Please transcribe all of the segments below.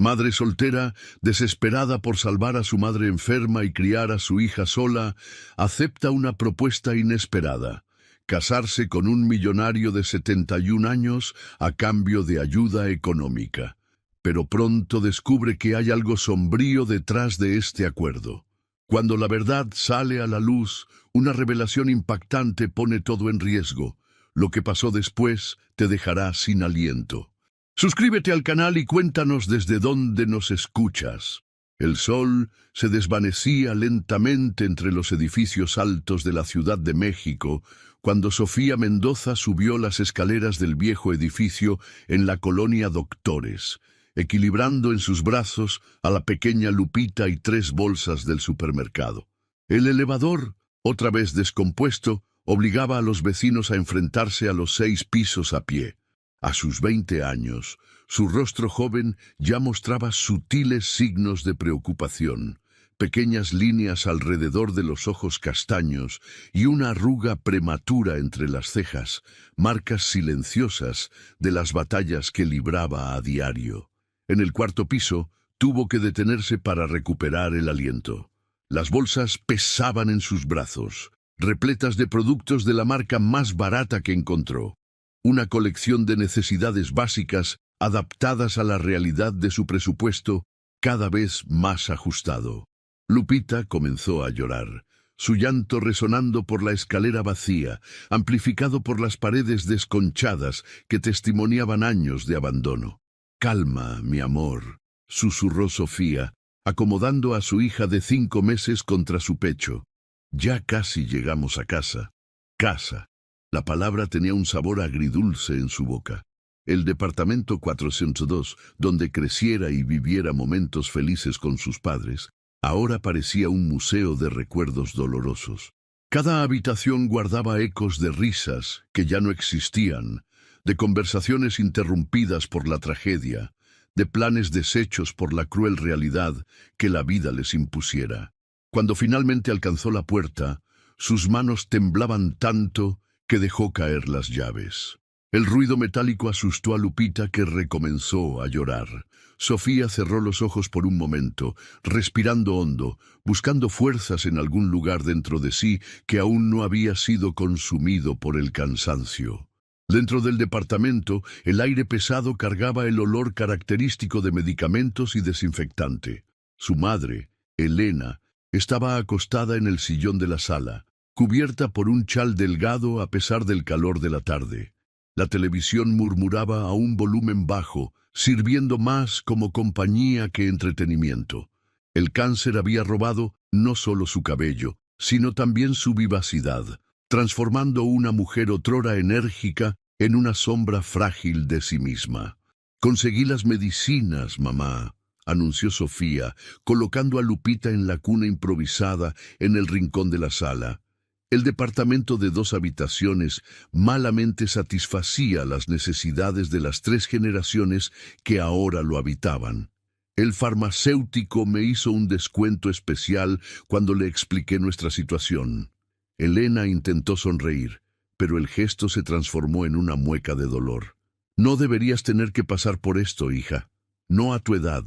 Madre soltera, desesperada por salvar a su madre enferma y criar a su hija sola, acepta una propuesta inesperada: casarse con un millonario de 71 años a cambio de ayuda económica. Pero pronto descubre que hay algo sombrío detrás de este acuerdo. Cuando la verdad sale a la luz, una revelación impactante pone todo en riesgo. Lo que pasó después te dejará sin aliento. Suscríbete al canal y cuéntanos desde dónde nos escuchas. El sol se desvanecía lentamente entre los edificios altos de la Ciudad de México cuando Sofía Mendoza subió las escaleras del viejo edificio en la colonia Doctores, equilibrando en sus brazos a la pequeña Lupita y 3 bolsas del supermercado. El elevador, otra vez descompuesto, obligaba a los vecinos a enfrentarse a los 6 pisos a pie. A sus 20 años, su rostro joven ya mostraba sutiles signos de preocupación, pequeñas líneas alrededor de los ojos castaños y una arruga prematura entre las cejas, marcas silenciosas de las batallas que libraba a diario. En el 4.º piso, tuvo que detenerse para recuperar el aliento. Las bolsas pesaban en sus brazos, repletas de productos de la marca más barata que encontró. Una colección de necesidades básicas adaptadas a la realidad de su presupuesto cada vez más ajustado. Lupita comenzó a llorar, su llanto resonando por la escalera vacía, amplificado por las paredes desconchadas que testimoniaban años de abandono. «Calma, mi amor», susurró Sofía, acomodando a su hija de 5 meses contra su pecho. «Ya casi llegamos a casa». Casa. La palabra tenía un sabor agridulce en su boca. El departamento 402, donde creciera y viviera momentos felices con sus padres, ahora parecía un museo de recuerdos dolorosos. Cada habitación guardaba ecos de risas que ya no existían, de conversaciones interrumpidas por la tragedia, de planes deshechos por la cruel realidad que la vida les impusiera. Cuando finalmente alcanzó la puerta, sus manos temblaban tanto que dejó caer las llaves. El ruido metálico asustó a Lupita, que recomenzó a llorar. Sofía cerró los ojos por un momento, respirando hondo, buscando fuerzas en algún lugar dentro de sí que aún no había sido consumido por el cansancio. Dentro del departamento, el aire pesado cargaba el olor característico de medicamentos y desinfectante. Su madre, Elena, estaba acostada en el sillón de la sala, cubierta por un chal delgado a pesar del calor de la tarde. La televisión murmuraba a un volumen bajo, sirviendo más como compañía que entretenimiento. El cáncer había robado no solo su cabello, sino también su vivacidad, transformando una mujer otrora enérgica en una sombra frágil de sí misma. «Conseguí las medicinas, mamá», anunció Sofía, colocando a Lupita en la cuna improvisada en el rincón de la sala. El departamento de 2 habitaciones malamente satisfacía las necesidades de las 3 generaciones que ahora lo habitaban. El farmacéutico me hizo un descuento especial cuando le expliqué nuestra situación. Elena intentó sonreír, pero el gesto se transformó en una mueca de dolor. «No deberías tener que pasar por esto, hija. No a tu edad».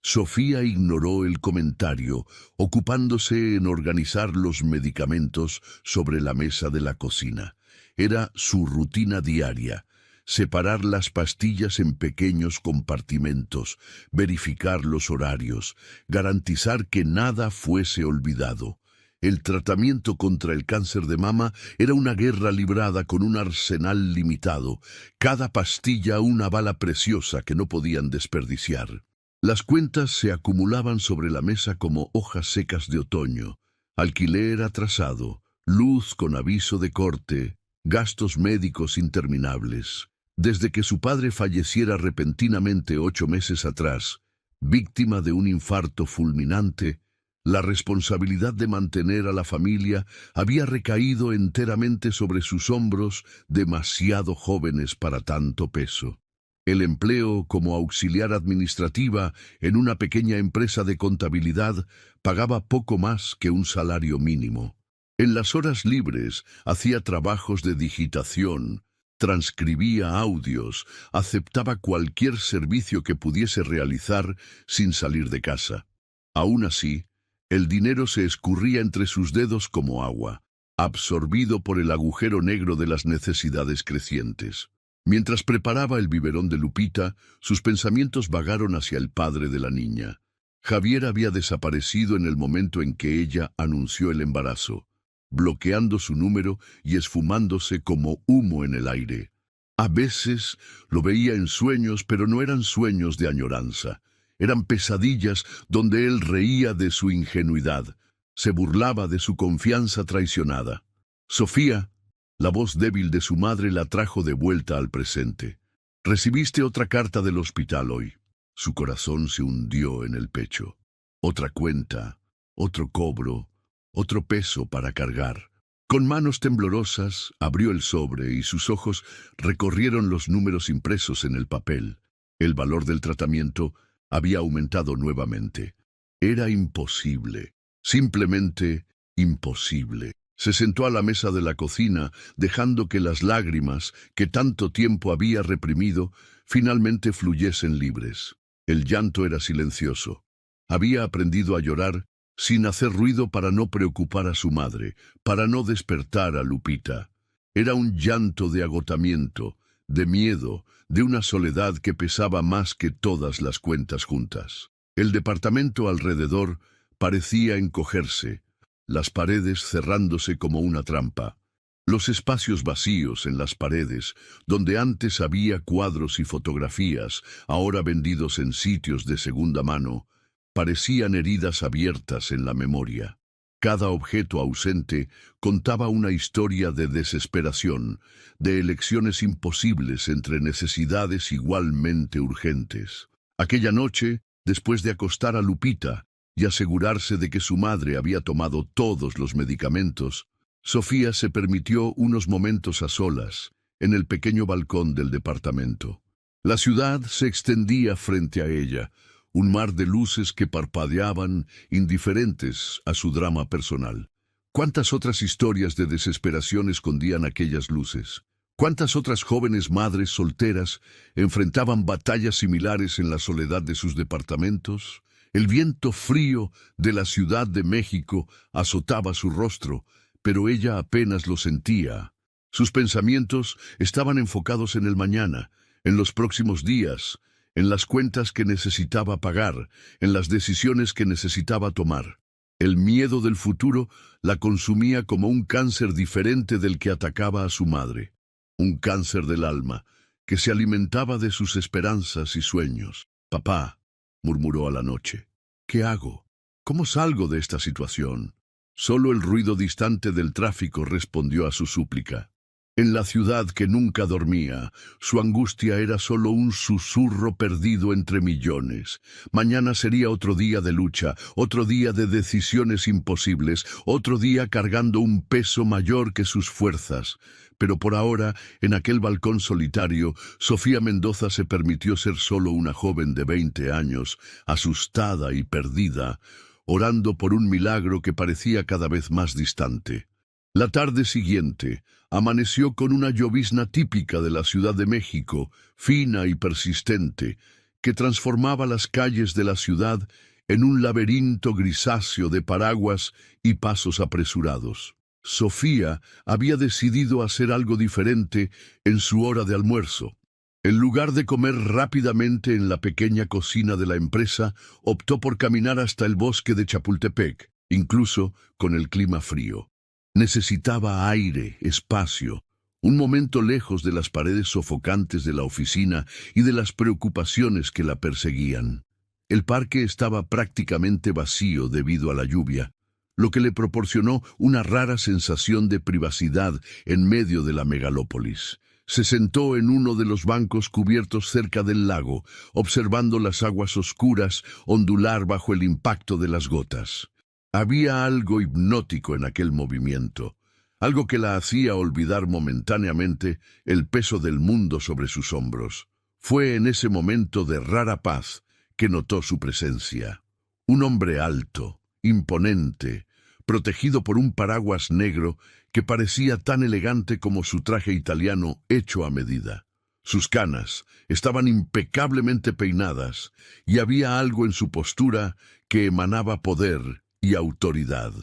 Sofía ignoró el comentario, ocupándose en organizar los medicamentos sobre la mesa de la cocina. Era su rutina diaria: separar las pastillas en pequeños compartimentos, verificar los horarios, garantizar que nada fuese olvidado. El tratamiento contra el cáncer de mama era una guerra librada con un arsenal limitado, cada pastilla una bala preciosa que no podían desperdiciar. Las cuentas se acumulaban sobre la mesa como hojas secas de otoño: alquiler atrasado, luz con aviso de corte, gastos médicos interminables. Desde que su padre falleciera repentinamente 8 meses atrás, víctima de un infarto fulminante, la responsabilidad de mantener a la familia había recaído enteramente sobre sus hombros, demasiado jóvenes para tanto peso. El empleo como auxiliar administrativa en una pequeña empresa de contabilidad pagaba poco más que un salario mínimo. En las horas libres hacía trabajos de digitación, transcribía audios, aceptaba cualquier servicio que pudiese realizar sin salir de casa. Aún así, el dinero se escurría entre sus dedos como agua, absorbido por el agujero negro de las necesidades crecientes. Mientras preparaba el biberón de Lupita, sus pensamientos vagaron hacia el padre de la niña. Javier había desaparecido en el momento en que ella anunció el embarazo, bloqueando su número y esfumándose como humo en el aire. A veces lo veía en sueños, pero no eran sueños de añoranza. Eran pesadillas donde él reía de su ingenuidad, se burlaba de su confianza traicionada. Sofía, la voz débil de su madre, la trajo de vuelta al presente. «Recibiste otra carta del hospital hoy». Su corazón se hundió en el pecho. Otra cuenta, otro cobro, otro peso para cargar. Con manos temblorosas abrió el sobre y sus ojos recorrieron los números impresos en el papel. El valor del tratamiento había aumentado nuevamente. Era imposible, simplemente imposible. Se sentó a la mesa de la cocina, dejando que las lágrimas, que tanto tiempo había reprimido, finalmente fluyesen libres. El llanto era silencioso. Había aprendido a llorar sin hacer ruido para no preocupar a su madre, para no despertar a Lupita. Era un llanto de agotamiento, de miedo, de una soledad que pesaba más que todas las cuentas juntas. El departamento alrededor parecía encogerse, las paredes cerrándose como una trampa. Los espacios vacíos en las paredes, donde antes había cuadros y fotografías, ahora vendidos en sitios de segunda mano, parecían heridas abiertas en la memoria. Cada objeto ausente contaba una historia de desesperación, de elecciones imposibles entre necesidades igualmente urgentes. Aquella noche, después de acostar a Lupita y asegurarse de que su madre había tomado todos los medicamentos, Sofía se permitió unos momentos a solas en el pequeño balcón del departamento. La ciudad se extendía frente a ella, un mar de luces que parpadeaban, indiferentes a su drama personal. ¿Cuántas otras historias de desesperación escondían aquellas luces? ¿Cuántas otras jóvenes madres solteras enfrentaban batallas similares en la soledad de sus departamentos? El viento frío de la Ciudad de México azotaba su rostro, pero ella apenas lo sentía. Sus pensamientos estaban enfocados en el mañana, en los próximos días, en las cuentas que necesitaba pagar, en las decisiones que necesitaba tomar. El miedo del futuro la consumía como un cáncer diferente del que atacaba a su madre. Un cáncer del alma, que se alimentaba de sus esperanzas y sueños. «Papá», murmuró a la noche, «¿qué hago? ¿Cómo salgo de esta situación?» Solo el ruido distante del tráfico respondió a su súplica. En la ciudad que nunca dormía, su angustia era solo un susurro perdido entre millones. Mañana sería otro día de lucha, otro día de decisiones imposibles, otro día cargando un peso mayor que sus fuerzas. Pero por ahora, en aquel balcón solitario, Sofía Mendoza se permitió ser solo una joven de 20 años, asustada y perdida, orando por un milagro que parecía cada vez más distante. La tarde siguiente amaneció con una llovizna típica de la Ciudad de México, fina y persistente, que transformaba las calles de la ciudad en un laberinto grisáceo de paraguas y pasos apresurados. Sofía había decidido hacer algo diferente en su hora de almuerzo. En lugar de comer rápidamente en la pequeña cocina de la empresa, optó por caminar hasta el bosque de Chapultepec, incluso con el clima frío. Necesitaba aire, espacio, un momento lejos de las paredes sofocantes de la oficina y de las preocupaciones que la perseguían. El parque estaba prácticamente vacío debido a la lluvia, lo que le proporcionó una rara sensación de privacidad en medio de la megalópolis. Se sentó en uno de los bancos cubiertos cerca del lago, observando las aguas oscuras ondular bajo el impacto de las gotas. Había algo hipnótico en aquel movimiento, algo que la hacía olvidar momentáneamente el peso del mundo sobre sus hombros. Fue en ese momento de rara paz que notó su presencia. Un hombre alto, imponente, protegido por un paraguas negro que parecía tan elegante como su traje italiano hecho a medida. Sus canas estaban impecablemente peinadas y había algo en su postura que emanaba poder y autoridad.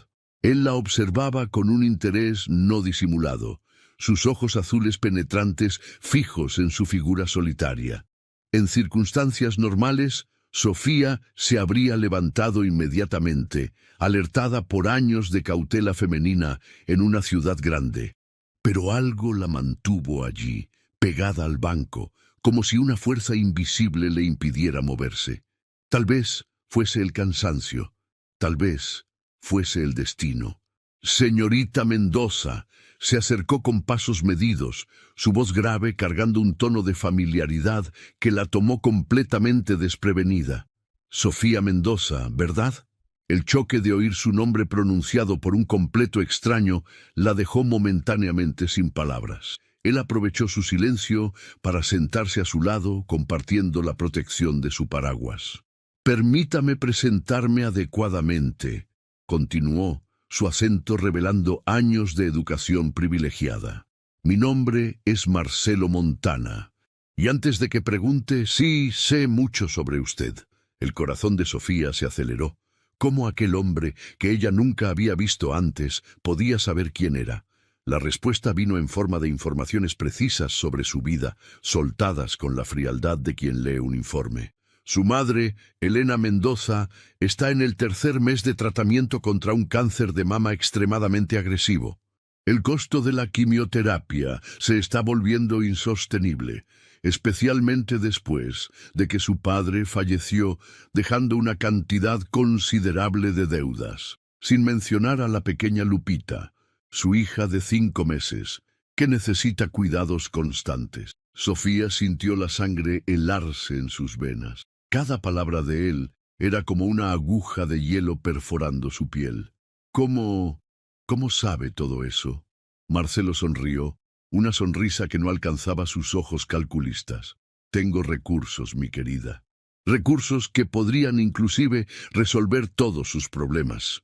Él la observaba con un interés no disimulado, sus ojos azules penetrantes fijos en su figura solitaria. En circunstancias normales, Sofía se habría levantado inmediatamente, alertada por años de cautela femenina en una ciudad grande. Pero algo la mantuvo allí, pegada al banco, como si una fuerza invisible le impidiera moverse. Tal vez fuese el cansancio, tal vez fuese el destino. «Señorita Mendoza», se acercó con pasos medidos, su voz grave cargando un tono de familiaridad que la tomó completamente desprevenida. «Sofía Mendoza, ¿verdad?». El choque de oír su nombre pronunciado por un completo extraño la dejó momentáneamente sin palabras. Él aprovechó su silencio para sentarse a su lado, compartiendo la protección de su paraguas. «Permítame presentarme adecuadamente», continuó, su acento revelando años de educación privilegiada. «Mi nombre es Marcelo Montana. Y antes de que pregunte, sí, sé mucho sobre usted». El corazón de Sofía se aceleró. ¿Cómo aquel hombre, que ella nunca había visto antes, podía saber quién era? La respuesta vino en forma de informaciones precisas sobre su vida, soltadas con la frialdad de quien lee un informe. Su madre, Elena Mendoza, está en el 3er mes de tratamiento contra un cáncer de mama extremadamente agresivo. El costo de la quimioterapia se está volviendo insostenible, especialmente después de que su padre falleció, dejando una cantidad considerable de deudas, sin mencionar a la pequeña Lupita, su hija de 5 meses, que necesita cuidados constantes. Sofía sintió la sangre helarse en sus venas. Cada palabra de él era como una aguja de hielo perforando su piel. ¿Cómo sabe todo eso? Marcelo sonrió, una sonrisa que no alcanzaba sus ojos calculistas. Tengo recursos, mi querida. Recursos que podrían inclusive resolver todos sus problemas.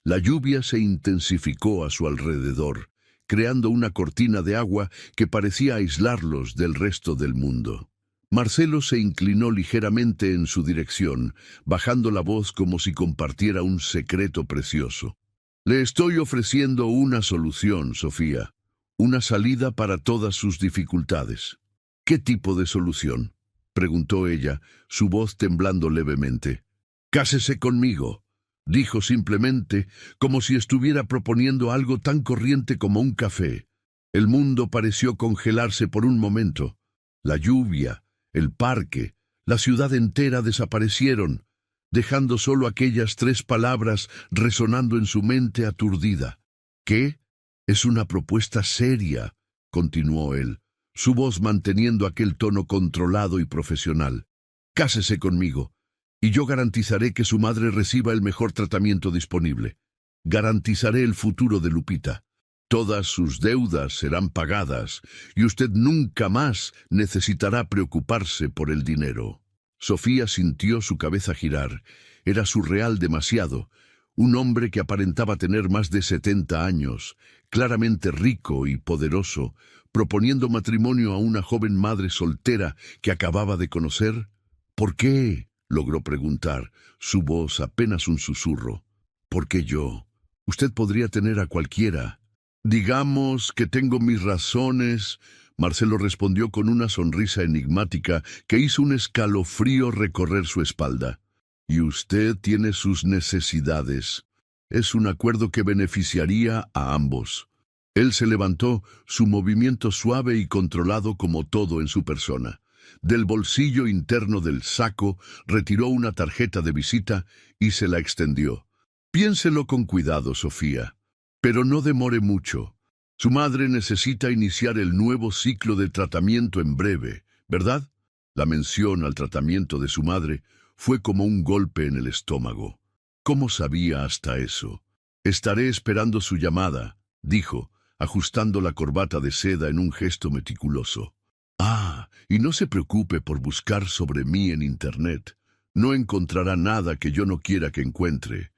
La lluvia se intensificó a su alrededor, creando una cortina de agua que parecía aislarlos del resto del mundo. Marcelo se inclinó ligeramente en su dirección, bajando la voz como si compartiera un secreto precioso. «Le estoy ofreciendo una solución, Sofía, una salida para todas sus dificultades». «¿Qué tipo de solución?», preguntó ella, su voz temblando levemente. «Cásese conmigo», dijo simplemente, como si estuviera proponiendo algo tan corriente como un café. El mundo pareció congelarse por un momento. La lluvia, el parque, la ciudad entera desaparecieron, dejando solo aquellas 3 palabras resonando en su mente aturdida. «¿Qué? Es una propuesta seria», continuó él, su voz manteniendo aquel tono controlado y profesional. «Cásese conmigo, y yo garantizaré que su madre reciba el mejor tratamiento disponible. Garantizaré el futuro de Lupita. Todas sus deudas serán pagadas y usted nunca más necesitará preocuparse por el dinero». Sofía sintió su cabeza girar. Era surreal demasiado. Un hombre que aparentaba tener más de 70 años, claramente rico y poderoso, proponiendo matrimonio a una joven madre soltera que acababa de conocer. «¿Por qué?», logró preguntar, su voz apenas un susurro. «¿Por qué yo? Usted podría tener a cualquiera». «Digamos que tengo mis razones», Marcelo respondió con una sonrisa enigmática que hizo un escalofrío recorrer su espalda. «Y usted tiene sus necesidades. Es un acuerdo que beneficiaría a ambos». Él se levantó, su movimiento suave y controlado como todo en su persona. Del bolsillo interno del saco retiró una tarjeta de visita y se la extendió. «Piénselo con cuidado, Sofía, pero no demore mucho. Su madre necesita iniciar el nuevo ciclo de tratamiento en breve, ¿verdad?». La mención al tratamiento de su madre fue como un golpe en el estómago. ¿Cómo sabía hasta eso? «Estaré esperando su llamada», dijo, ajustando la corbata de seda en un gesto meticuloso. «Ah, y no se preocupe por buscar sobre mí en Internet. No encontrará nada que yo no quiera que encuentre.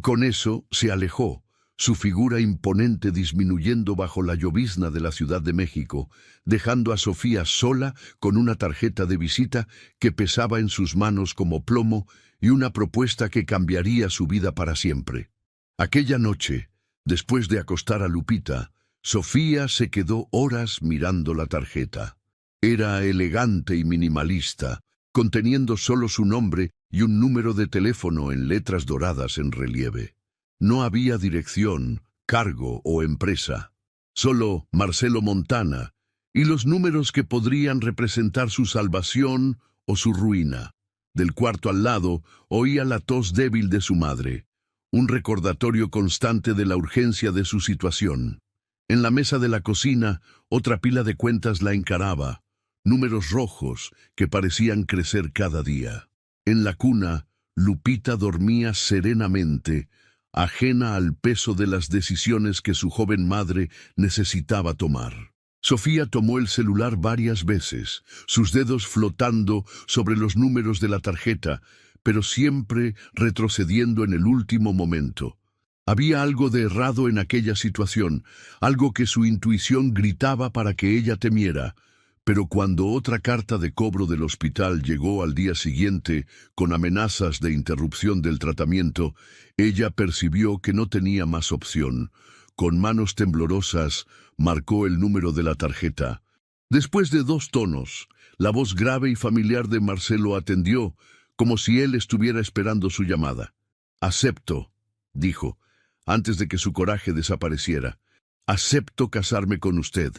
Con eso se alejó, su figura imponente disminuyendo bajo la llovizna de la Ciudad de México, dejando a Sofía sola con una tarjeta de visita que pesaba en sus manos como plomo y una propuesta que cambiaría su vida para siempre. Aquella noche, después de acostar a Lupita, Sofía se quedó horas mirando la tarjeta. Era elegante y minimalista, conteniendo solo su nombre y un número de teléfono en letras doradas en relieve. No había dirección, cargo o empresa. Solo Marcelo Montana y los números que podrían representar su salvación o su ruina. Del cuarto al lado oía la tos débil de su madre, un recordatorio constante de la urgencia de su situación. En la mesa de la cocina, otra pila de cuentas la encaraba, números rojos que parecían crecer cada día. En la cuna, Lupita dormía serenamente, ajena al peso de las decisiones que su joven madre necesitaba tomar. Sofía tomó el celular varias veces, sus dedos flotando sobre los números de la tarjeta, pero siempre retrocediendo en el último momento. Había algo de errado en aquella situación, algo que su intuición gritaba para que ella temiera. Pero cuando otra carta de cobro del hospital llegó al día siguiente, con amenazas de interrupción del tratamiento, ella percibió que no tenía más opción. Con manos temblorosas, marcó el número de la tarjeta. Después de 2 tonos, la voz grave y familiar de Marcelo atendió, como si él estuviera esperando su llamada. «Acepto», dijo, antes de que su coraje desapareciera. «Acepto casarme con usted».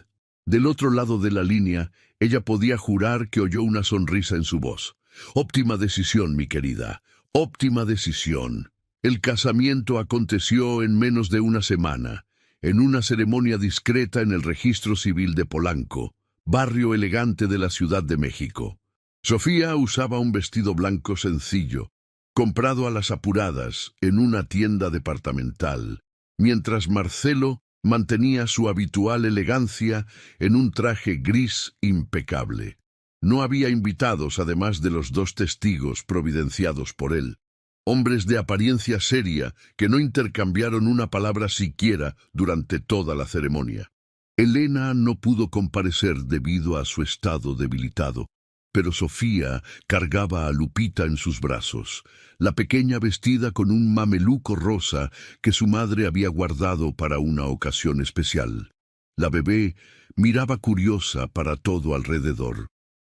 Del otro lado de la línea, ella podía jurar que oyó una sonrisa en su voz. «Óptima decisión, mi querida, óptima decisión». El casamiento aconteció en menos de una semana, en una ceremonia discreta en el Registro Civil de Polanco, barrio elegante de la Ciudad de México. Sofía usaba un vestido blanco sencillo, comprado a las apuradas en una tienda departamental, mientras Marcelo mantenía su habitual elegancia en un traje gris impecable. No había invitados además de los 2 testigos providenciados por él, hombres de apariencia seria que no intercambiaron una palabra siquiera durante toda la ceremonia. Elena no pudo comparecer debido a su estado debilitado, pero Sofía cargaba a Lupita en sus brazos, la pequeña vestida con un mameluco rosa que su madre había guardado para una ocasión especial. La bebé miraba curiosa para todo alrededor,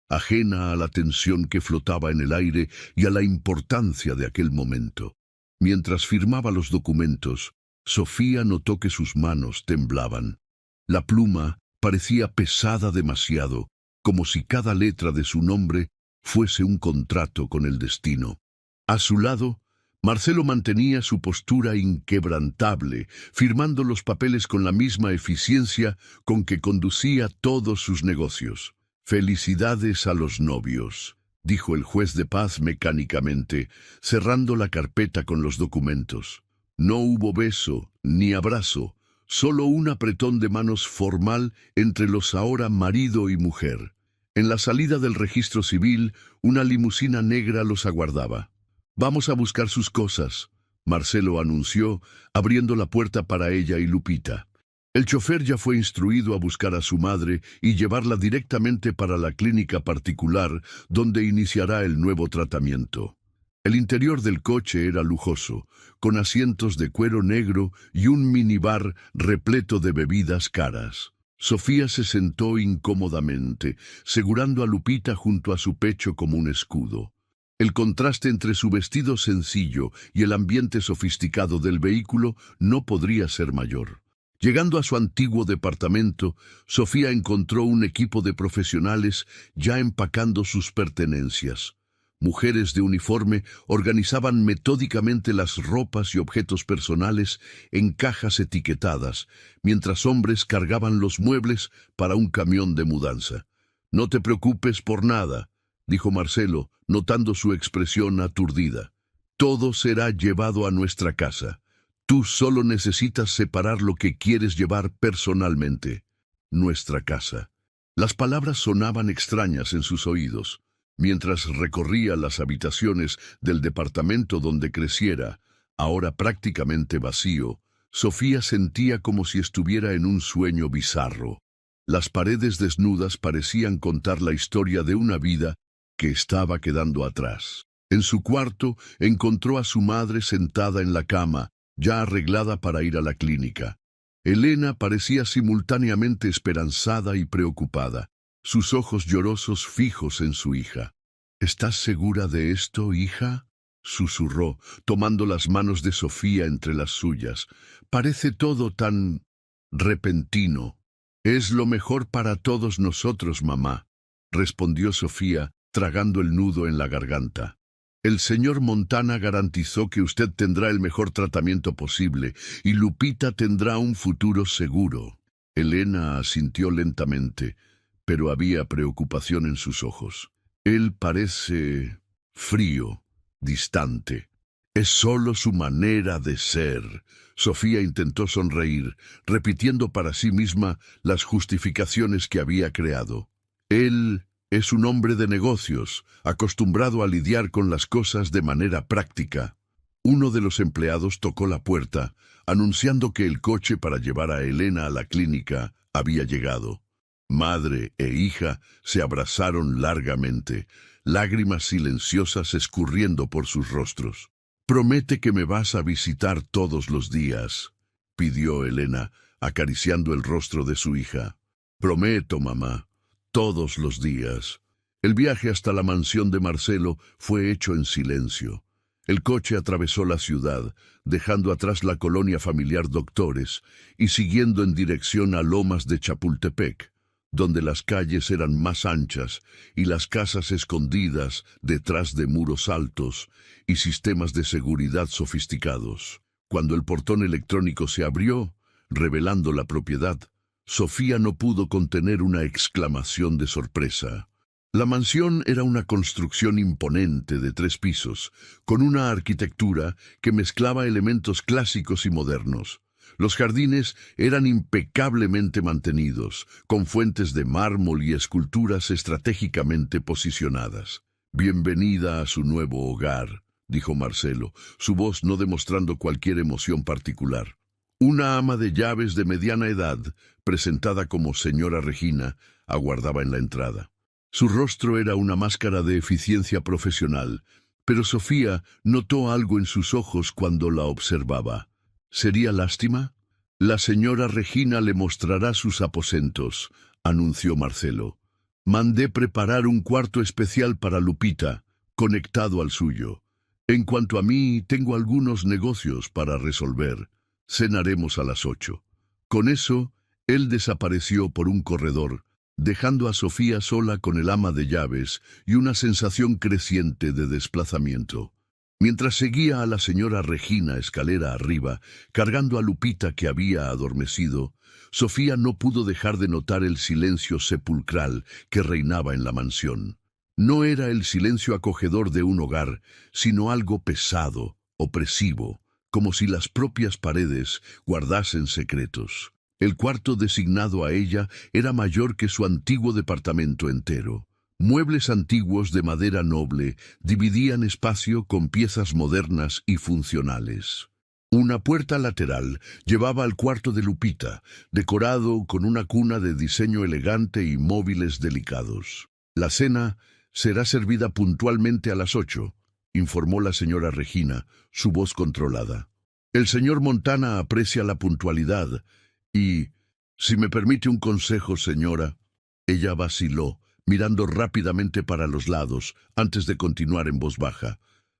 ajena a la tensión que flotaba en el aire y a la importancia de aquel momento. Mientras firmaba los documentos, Sofía notó que sus manos temblaban. La pluma parecía pesada demasiado, como si cada letra de su nombre fuese un contrato con el destino. A su lado, Marcelo mantenía su postura inquebrantable, firmando los papeles con la misma eficiencia con que conducía todos sus negocios. «Felicidades a los novios», dijo el juez de paz mecánicamente, cerrando la carpeta con los documentos. No hubo beso ni abrazo, solo un apretón de manos formal entre los ahora marido y mujer. En la salida del registro civil, una limusina negra los aguardaba. «Vamos a buscar sus cosas», Marcelo anunció, abriendo la puerta para ella y Lupita. El chofer ya fue instruido a buscar a su madre y llevarla directamente para la clínica particular donde iniciará el nuevo tratamiento. El interior del coche era lujoso, con asientos de cuero negro y un minibar repleto de bebidas caras. Sofía se sentó incómodamente, segurando a Lupita junto a su pecho como un escudo. El contraste entre su vestido sencillo y el ambiente sofisticado del vehículo no podría ser mayor. Llegando a su antiguo departamento, Sofía encontró un equipo de profesionales ya empacando sus pertenencias. Mujeres de uniforme organizaban metódicamente las ropas y objetos personales en cajas etiquetadas, mientras hombres cargaban los muebles para un camión de mudanza. «No te preocupes por nada», dijo Marcelo, notando su expresión aturdida. «Todo será llevado a nuestra casa. Tú solo necesitas separar lo que quieres llevar personalmente. Nuestra casa». Las palabras sonaban extrañas en sus oídos. Mientras recorría las habitaciones del departamento donde creciera, Ahora prácticamente vacío, Sofía sentía como si estuviera en un sueño bizarro. Las paredes desnudas parecían contar la historia de una vida que estaba quedando atrás. En su cuarto encontró a su madre sentada en la cama, ya arreglada para ir a la clínica. Elena parecía simultáneamente esperanzada y preocupada, sus ojos llorosos fijos en su hija. ¿Estás segura de esto, hija?, susurró, tomando las manos de Sofía entre las suyas. Parece todo tan repentino. Es lo mejor para todos nosotros, mamá, respondió Sofía, tragando el nudo en la garganta. El señor Montana garantizó que usted tendrá el mejor tratamiento posible y Lupita tendrá un futuro seguro. Elena asintió lentamente, pero había preocupación en sus ojos. Él parece frío, distante. Es solo su manera de ser. Sofía intentó sonreír, repitiendo para sí misma las justificaciones que había creado. Él es un hombre de negocios, acostumbrado a lidiar con las cosas de manera práctica. Uno de los empleados tocó la puerta, anunciando que el coche para llevar a Elena a la clínica había llegado. Madre e hija se abrazaron largamente, lágrimas silenciosas escurriendo por sus rostros. «Promete que me vas a visitar todos los días», pidió Elena, acariciando el rostro de su hija. «Prometo, mamá, todos los días». El viaje hasta la mansión de Marcelo fue hecho en silencio. El coche atravesó la ciudad, dejando atrás la colonia familiar Doctores y siguiendo en dirección a Lomas de Chapultepec, donde las calles eran más anchas y las casas escondidas detrás de muros altos y sistemas de seguridad sofisticados. Cuando el portón electrónico se abrió, revelando la propiedad, Sofía no pudo contener una exclamación de sorpresa. La mansión era una construcción imponente de 3 pisos, con una arquitectura que mezclaba elementos clásicos y modernos. Los jardines eran impecablemente mantenidos, con fuentes de mármol y esculturas estratégicamente posicionadas. «Bienvenida a su nuevo hogar», dijo Marcelo, su voz no demostrando cualquier emoción particular. Una ama de llaves de mediana edad, presentada como señora Regina, aguardaba en la entrada. Su rostro era una máscara de eficiencia profesional, pero Sofía notó algo en sus ojos cuando la observaba. ¿Sería lástima? La señora Regina le mostrará sus aposentos, anunció Marcelo. Mandé preparar un cuarto especial para Lupita, conectado al suyo. En cuanto a mí, tengo algunos negocios para resolver. Cenaremos a las 8. Con eso, él desapareció por un corredor, dejando a Sofía sola con el ama de llaves y una sensación creciente de desplazamiento. Mientras seguía a la señora Regina escalera arriba, cargando a Lupita que había adormecido, Sofía no pudo dejar de notar el silencio sepulcral que reinaba en la mansión. No era el silencio acogedor de un hogar, sino algo pesado, opresivo, como si las propias paredes guardasen secretos. El cuarto designado a ella era mayor que su antiguo departamento entero. Muebles antiguos de madera noble dividían espacio con piezas modernas y funcionales. Una puerta lateral llevaba al cuarto de Lupita, decorado con una cuna de diseño elegante y móviles delicados. «La cena será servida puntualmente a las 8», informó la señora Regina, su voz controlada. «El señor Montana aprecia la puntualidad y, si me permite un consejo, señora». Ella vaciló, mirando rápidamente para los lados, antes de continuar en voz baja.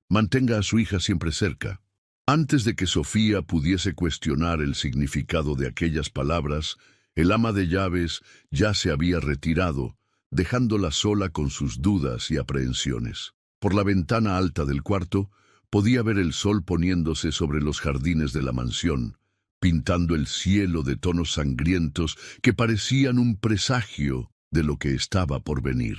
«Mantenga a su hija siempre cerca». Antes de que Sofía pudiese cuestionar el significado de aquellas palabras, el ama de llaves ya se había retirado, dejándola sola con sus dudas y aprehensiones. Por la ventana alta del cuarto, podía ver el sol poniéndose sobre los jardines de la mansión, pintando el cielo de tonos sangrientos que parecían un presagio de lo que estaba por venir.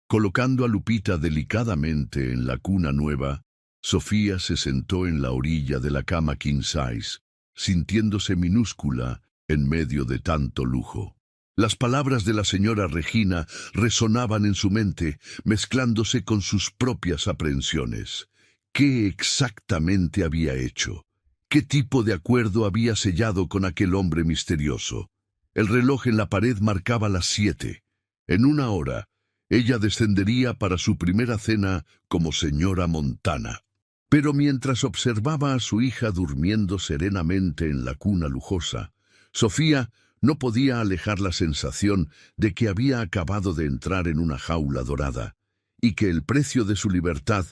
Colocando a Lupita delicadamente en la cuna nueva, Sofía se sentó en la orilla de la cama king size, sintiéndose minúscula en medio de tanto lujo. Las palabras de la señora Regina resonaban en su mente, mezclándose con sus propias aprehensiones. ¿Qué exactamente había hecho? ¿Qué tipo de acuerdo había sellado con aquel hombre misterioso? El reloj en la pared marcaba las 7. En una hora, ella descendería para su primera cena como señora Montana. Pero mientras observaba a su hija durmiendo serenamente en la cuna lujosa, Sofía no podía alejar la sensación de que había acabado de entrar en una jaula dorada, y que el precio de su libertad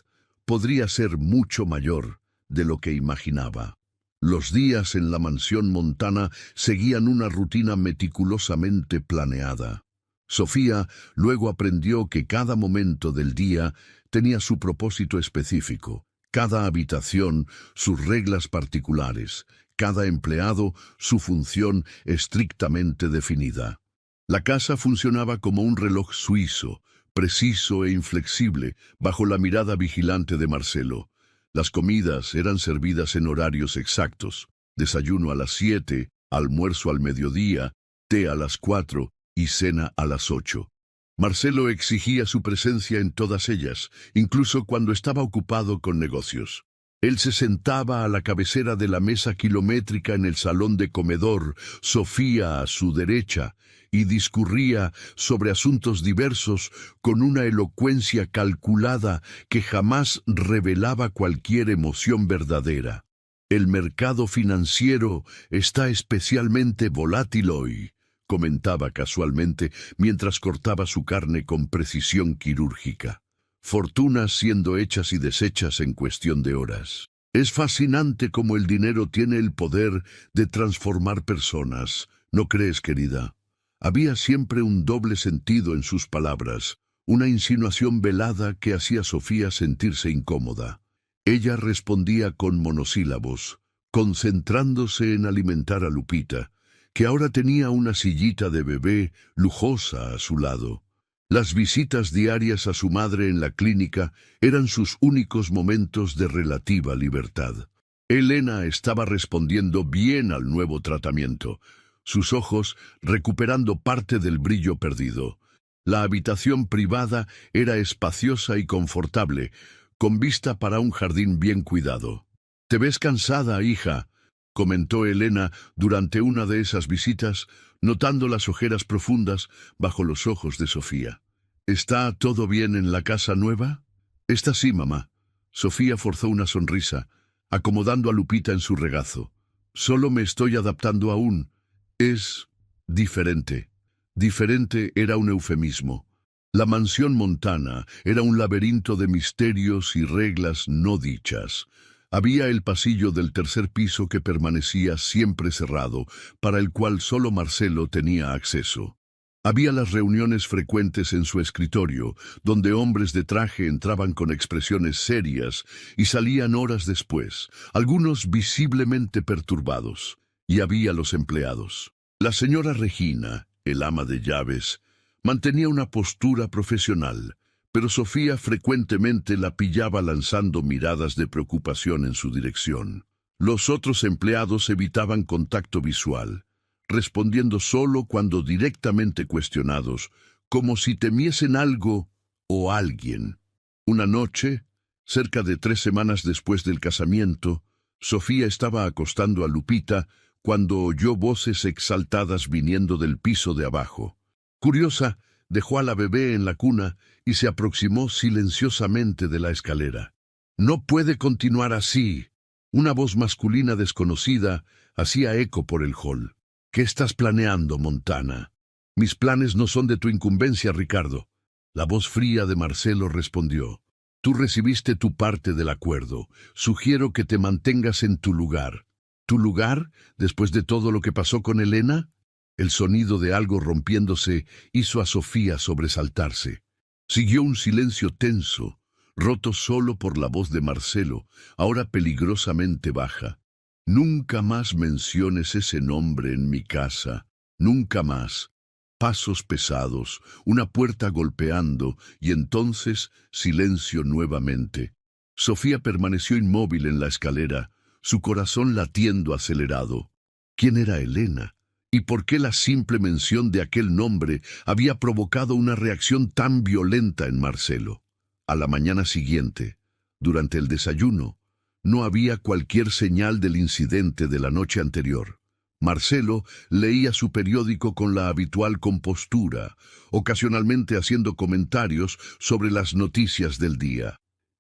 podría ser mucho mayor de lo que imaginaba. Los días en la mansión Montana seguían una rutina meticulosamente planeada. Sofía luego aprendió que cada momento del día tenía su propósito específico, cada habitación sus reglas particulares, cada empleado su función estrictamente definida. La casa funcionaba como un reloj suizo, preciso e inflexible, bajo la mirada vigilante de Marcelo. Las comidas eran servidas en horarios exactos: desayuno a las 7, almuerzo al mediodía, té a las 4 y cena a las 8. Marcelo exigía su presencia en todas ellas, incluso cuando estaba ocupado con negocios. Él se sentaba a la cabecera de la mesa kilométrica en el salón de comedor, Sofía a su derecha, y discurría sobre asuntos diversos con una elocuencia calculada que jamás revelaba cualquier emoción verdadera. El mercado financiero está especialmente volátil hoy, comentaba casualmente mientras cortaba su carne con precisión quirúrgica. Fortunas siendo hechas y deshechas en cuestión de horas. Es fascinante cómo el dinero tiene el poder de transformar personas, ¿no crees, querida? Había siempre un doble sentido en sus palabras, una insinuación velada que hacía a Sofía sentirse incómoda. Ella respondía con monosílabos, concentrándose en alimentar a Lupita, que ahora tenía una sillita de bebé lujosa a su lado. Las visitas diarias a su madre en la clínica eran sus únicos momentos de relativa libertad. Elena estaba respondiendo bien al nuevo tratamiento, sus ojos recuperando parte del brillo perdido. La habitación privada era espaciosa y confortable, con vista para un jardín bien cuidado. «Te ves cansada, hija», comentó Elena durante una de esas visitas, notando las ojeras profundas bajo los ojos de Sofía. «¿Está todo bien en la casa nueva?» «Está sí, mamá». Sofía forzó una sonrisa, acomodando a Lupita en su regazo. «Solo me estoy adaptando aún. Es diferente». Diferente era un eufemismo. La mansión Montana era un laberinto de misterios y reglas no dichas. Había el pasillo del tercer piso que permanecía siempre cerrado, para el cual solo Marcelo tenía acceso. Había las reuniones frecuentes en su escritorio, donde hombres de traje entraban con expresiones serias y salían horas después, algunos visiblemente perturbados. Y había los empleados. La señora Regina, el ama de llaves, mantenía una postura profesional, pero Sofía frecuentemente la pillaba lanzando miradas de preocupación en su dirección. Los otros empleados evitaban contacto visual, respondiendo solo cuando directamente cuestionados, como si temiesen algo o alguien. Una noche, cerca de 3 semanas después del casamiento, Sofía estaba acostando a Lupita cuando oyó voces exaltadas viniendo del piso de abajo. Curiosa, dejó a la bebé en la cuna y se aproximó silenciosamente de la escalera. «No puede continuar así». Una voz masculina desconocida hacía eco por el hall. «¿Qué estás planeando, Montana?» «Mis planes no son de tu incumbencia, Ricardo». La voz fría de Marcelo respondió. «Tú recibiste tu parte del acuerdo. Sugiero que te mantengas en tu lugar». «¿Tu lugar, después de todo lo que pasó con Elena?» El sonido de algo rompiéndose hizo a Sofía sobresaltarse. Siguió un silencio tenso, roto solo por la voz de Marcelo, ahora peligrosamente baja. «Nunca más menciones ese nombre en mi casa. Nunca más». Pasos pesados, una puerta golpeando, y entonces silencio nuevamente. Sofía permaneció inmóvil en la escalera, su corazón latiendo acelerado. ¿Quién era Elena? ¿Y por qué la simple mención de aquel nombre había provocado una reacción tan violenta en Marcelo? A la mañana siguiente, durante el desayuno, No había cualquier señal del incidente de la noche anterior. Marcelo leía su periódico con la habitual compostura, ocasionalmente haciendo comentarios sobre las noticias del día.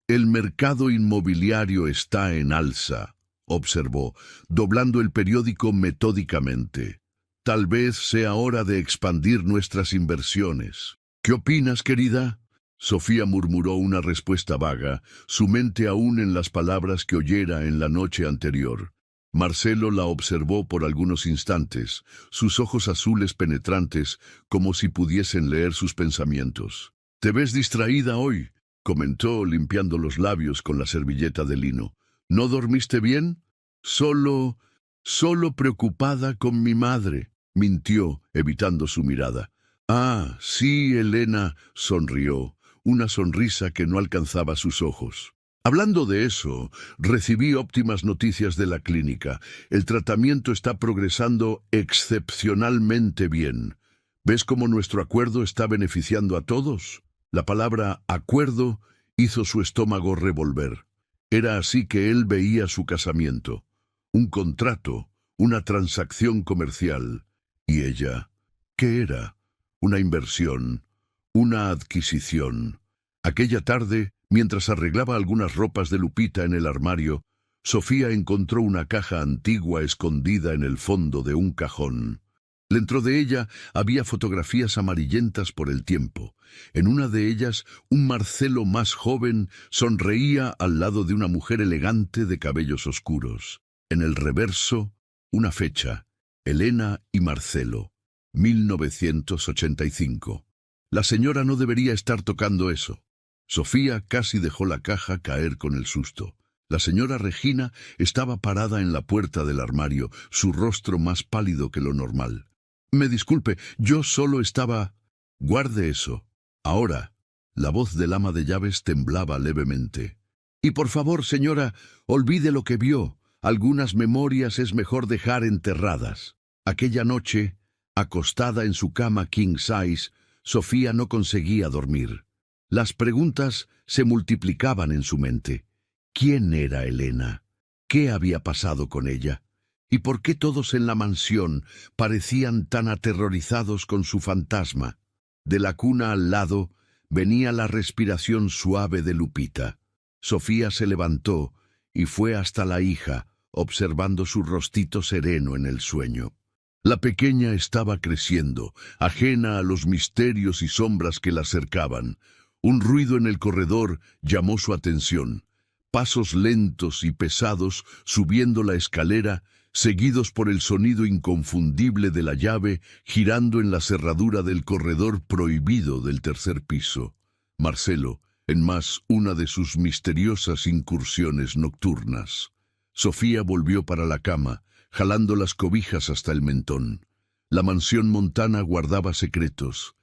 «El mercado inmobiliario está en alza», observó, doblando el periódico metódicamente. «Tal vez sea hora de expandir nuestras inversiones». «¿Qué opinas, querida?». Sofía murmuró una respuesta vaga, su mente aún en las palabras que oyera en la noche anterior. Marcelo la observó por algunos instantes, sus ojos azules penetrantes, como si pudiesen leer sus pensamientos. «Te ves distraída hoy», comentó, limpiando los labios con la servilleta de lino. «¿No dormiste bien?» Solo preocupada con mi madre», mintió, evitando su mirada. «Ah, sí», Elena sonrió, una sonrisa que no alcanzaba sus ojos. «Hablando de eso, recibí óptimas noticias de la clínica. El tratamiento está progresando excepcionalmente bien. ¿Ves cómo nuestro acuerdo está beneficiando a todos?». La palabra «acuerdo» hizo su estómago revolver. Era así que él veía su casamiento. Un contrato, una transacción comercial. ¿Y ella? ¿Qué era? Una inversión, una adquisición. Aquella tarde, mientras arreglaba algunas ropas de Lupita en el armario, Sofía encontró una caja antigua escondida en el fondo de un cajón. Dentro de ella había fotografías amarillentas por el tiempo. En una de ellas, un Marcelo más joven sonreía al lado de una mujer elegante de cabellos oscuros. En el reverso, una fecha: Elena y Marcelo, 1985. La señora no debería estar tocando eso. Sofía casi dejó la caja caer con el susto. La señora Regina estaba parada en la puerta del armario, su rostro más pálido que lo normal. «Me disculpe, yo solo estaba...». «Guarde eso. Ahora». La voz del ama de llaves temblaba levemente. «Y por favor, señora, olvide lo que vio. Algunas memorias es mejor dejar enterradas». Aquella noche, acostada en su cama king size, Sofía no conseguía dormir. Las preguntas se multiplicaban en su mente. ¿Quién era Elena? ¿Qué había pasado con ella? ¿Y por qué todos en la mansión parecían tan aterrorizados con su fantasma? De la cuna al lado venía la respiración suave de Lupita. Sofía se levantó y fue hasta la hija, observando su rostito sereno en el sueño. La pequeña estaba creciendo, ajena a los misterios y sombras que la cercaban. Un ruido en el corredor llamó su atención. Pasos lentos y pesados subiendo la escalera, seguidos por el sonido inconfundible de la llave girando en la cerradura del corredor prohibido del tercer piso. Marcelo, en más una de sus misteriosas incursiones nocturnas. Sofía volvió para la cama, jalando las cobijas hasta el mentón. La mansión montana guardaba secretos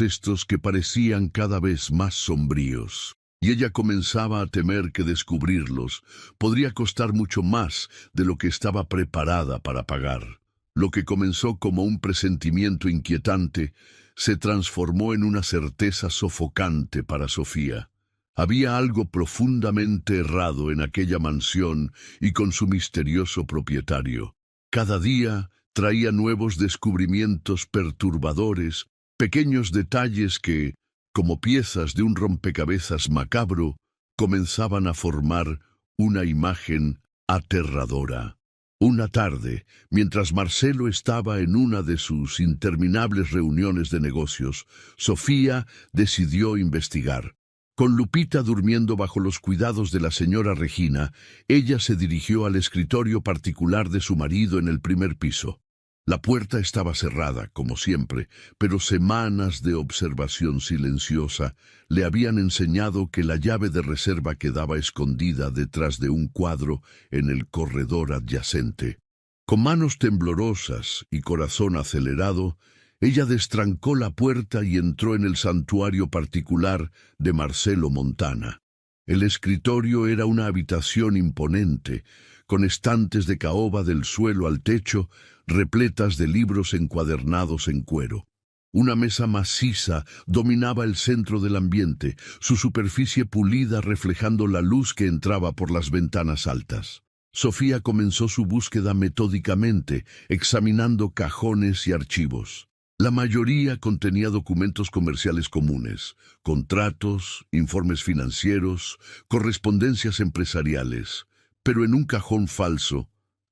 estos que parecían cada vez más sombríos. Y ella comenzaba a temer que descubrirlos podría costar mucho más de lo que estaba preparada para pagar. Lo que comenzó como un presentimiento inquietante se transformó en una certeza sofocante para Sofía. Había algo profundamente errado en aquella mansión y con su misterioso propietario. Cada día traía nuevos descubrimientos perturbadores, pequeños detalles que, como piezas de un rompecabezas macabro, comenzaban a formar una imagen aterradora. Una tarde, mientras Marcelo estaba en una de sus interminables reuniones de negocios, Sofía decidió investigar. Con Lupita durmiendo bajo los cuidados de la señora Regina, ella se dirigió al escritorio particular de su marido en el primer piso. La puerta estaba cerrada, como siempre, pero semanas de observación silenciosa le habían enseñado que la llave de reserva quedaba escondida detrás de un cuadro en el corredor adyacente. Con manos temblorosas y corazón acelerado, ella destrancó la puerta y entró en el santuario particular de Marcelo Montana. El escritorio era una habitación imponente, con estantes de caoba del suelo al techo, repletas de libros encuadernados en cuero. Una mesa maciza dominaba el centro del ambiente, su superficie pulida reflejando la luz que entraba por las ventanas altas. Sofía comenzó su búsqueda metódicamente, examinando cajones y archivos. La mayoría contenía documentos comerciales comunes, contratos, informes financieros, correspondencias empresariales, pero en un cajón falso,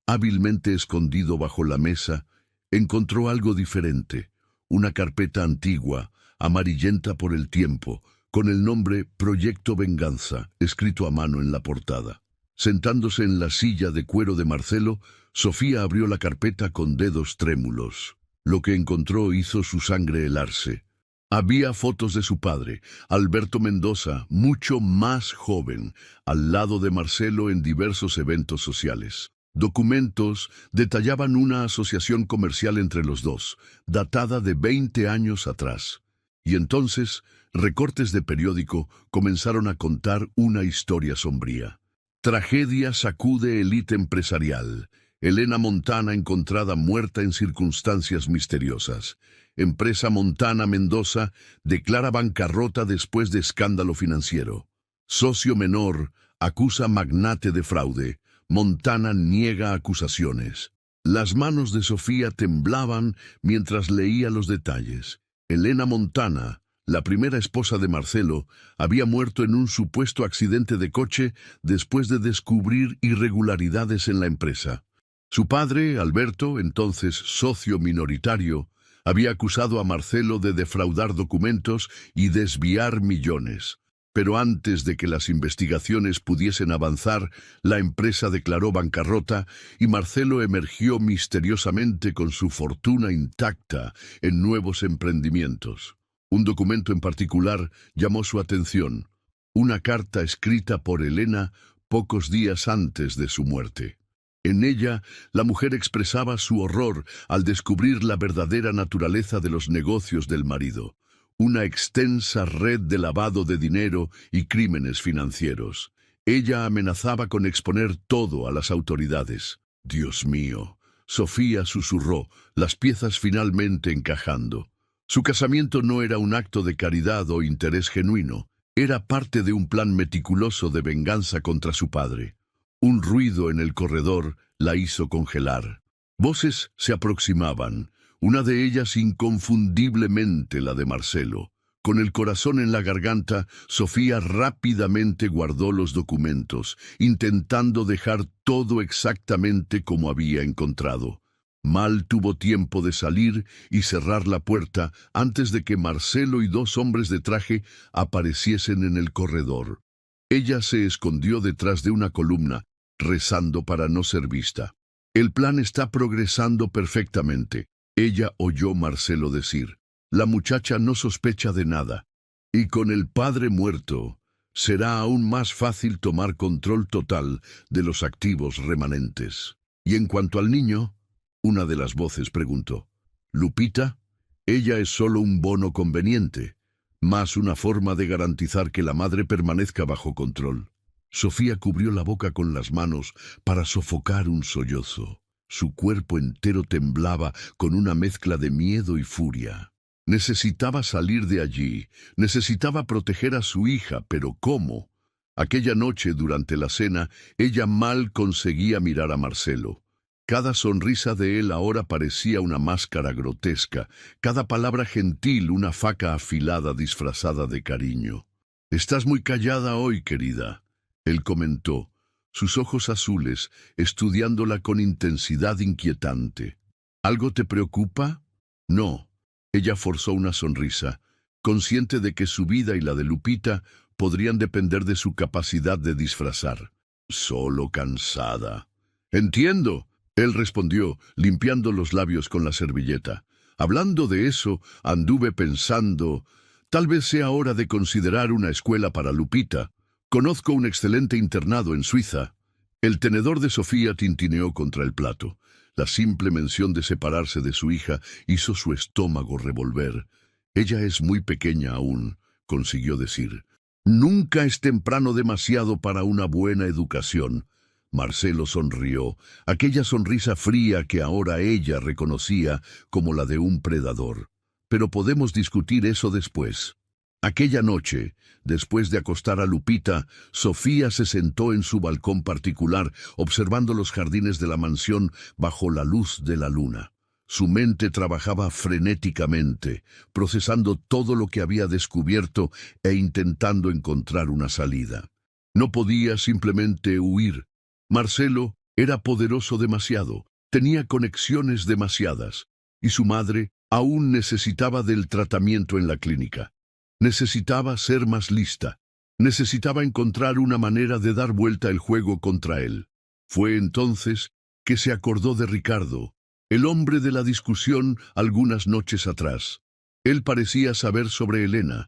hábilmente escondido bajo la mesa, encontró algo diferente. Una carpeta antigua, amarillenta por el tiempo, con el nombre Proyecto Venganza, escrito a mano en la portada. Sentándose en la silla de cuero de Marcelo, Sofía abrió la carpeta con dedos trémulos. Lo que encontró hizo su sangre helarse. Había fotos de su padre, Alberto Mendoza, mucho más joven, al lado de Marcelo en diversos eventos sociales. Documentos detallaban una asociación comercial entre los dos, datada de 20 años atrás. Y entonces, recortes de periódico comenzaron a contar una historia sombría. Tragedia sacude élite empresarial. Elena Montana encontrada muerta en circunstancias misteriosas. Empresa Montana Mendoza declara bancarrota después de escándalo financiero. Socio menor acusa magnate de fraude. Montana niega acusaciones. Las manos de Sofía temblaban mientras leía los detalles. Elena Montana, la primera esposa de Marcelo, había muerto en un supuesto accidente de coche después de descubrir irregularidades en la empresa. Su padre, Alberto, entonces socio minoritario, había acusado a Marcelo de defraudar documentos y desviar millones. Pero antes de que las investigaciones pudiesen avanzar, la empresa declaró bancarrota y Marcelo emergió misteriosamente con su fortuna intacta en nuevos emprendimientos. Un documento en particular llamó su atención, una carta escrita por Elena pocos días antes de su muerte. En ella, la mujer expresaba su horror al descubrir la verdadera naturaleza de los negocios del marido. Una extensa red de lavado de dinero y crímenes financieros. Ella amenazaba con exponer todo a las autoridades. Dios mío, Sofía susurró, las piezas finalmente encajando. Su casamiento no era un acto de caridad o interés genuino, era parte de un plan meticuloso de venganza contra su padre. Un ruido en el corredor la hizo congelar. Voces se aproximaban. Una de ellas inconfundiblemente la de Marcelo. Con el corazón en la garganta, Sofía rápidamente guardó los documentos, intentando dejar todo exactamente como había encontrado. Mal tuvo tiempo de salir y cerrar la puerta antes de que Marcelo y dos hombres de traje apareciesen en el corredor. Ella se escondió detrás de una columna, rezando para no ser vista. El plan está progresando perfectamente. Ella oyó Marcelo decir, la muchacha no sospecha de nada, y con el padre muerto, será aún más fácil tomar control total de los activos remanentes. Y en cuanto al niño, una de las voces preguntó, ¿Lupita? Ella es solo un bono conveniente, más una forma de garantizar que la madre permanezca bajo control. Sofía cubrió la boca con las manos para sofocar un sollozo. Su cuerpo entero temblaba con una mezcla de miedo y furia. Necesitaba salir de allí, necesitaba proteger a su hija, pero ¿cómo? Aquella noche, durante la cena, ella mal conseguía mirar a Marcelo. Cada sonrisa de él ahora parecía una máscara grotesca, cada palabra gentil una faca afilada disfrazada de cariño. «Estás muy callada hoy, querida», él comentó, sus ojos azules estudiándola con intensidad inquietante. «¿Algo te preocupa?» «No». Ella forzó una sonrisa, consciente de que su vida y la de Lupita podrían depender de su capacidad de disfrazar. «Solo cansada». «Entiendo», él respondió, limpiando los labios con la servilleta. «Hablando de eso, anduve pensando, tal vez sea hora de considerar una escuela para Lupita. Conozco un excelente internado en Suiza». El tenedor de Sofía tintineó contra el plato. La simple mención de separarse de su hija hizo su estómago revolver. «Ella es muy pequeña aún», consiguió decir. «Nunca es temprano demasiado para una buena educación». Marcelo sonrió, aquella sonrisa fría que ahora ella reconocía como la de un predador. pero podemos discutir eso después. Aquella noche, después de acostar a Lupita, Sofía se sentó en su balcón particular, observando los jardines de la mansión bajo la luz de la luna. Su mente trabajaba frenéticamente, procesando todo lo que había descubierto e intentando encontrar una salida. No podía simplemente huir. Marcelo era poderoso demasiado, tenía conexiones demasiadas, y su madre aún necesitaba del tratamiento en la clínica. Necesitaba ser más lista. Necesitaba encontrar una manera de dar vuelta el juego contra él. Fue entonces que se acordó de Ricardo, el hombre de la discusión algunas noches atrás. Él parecía saber sobre Elena.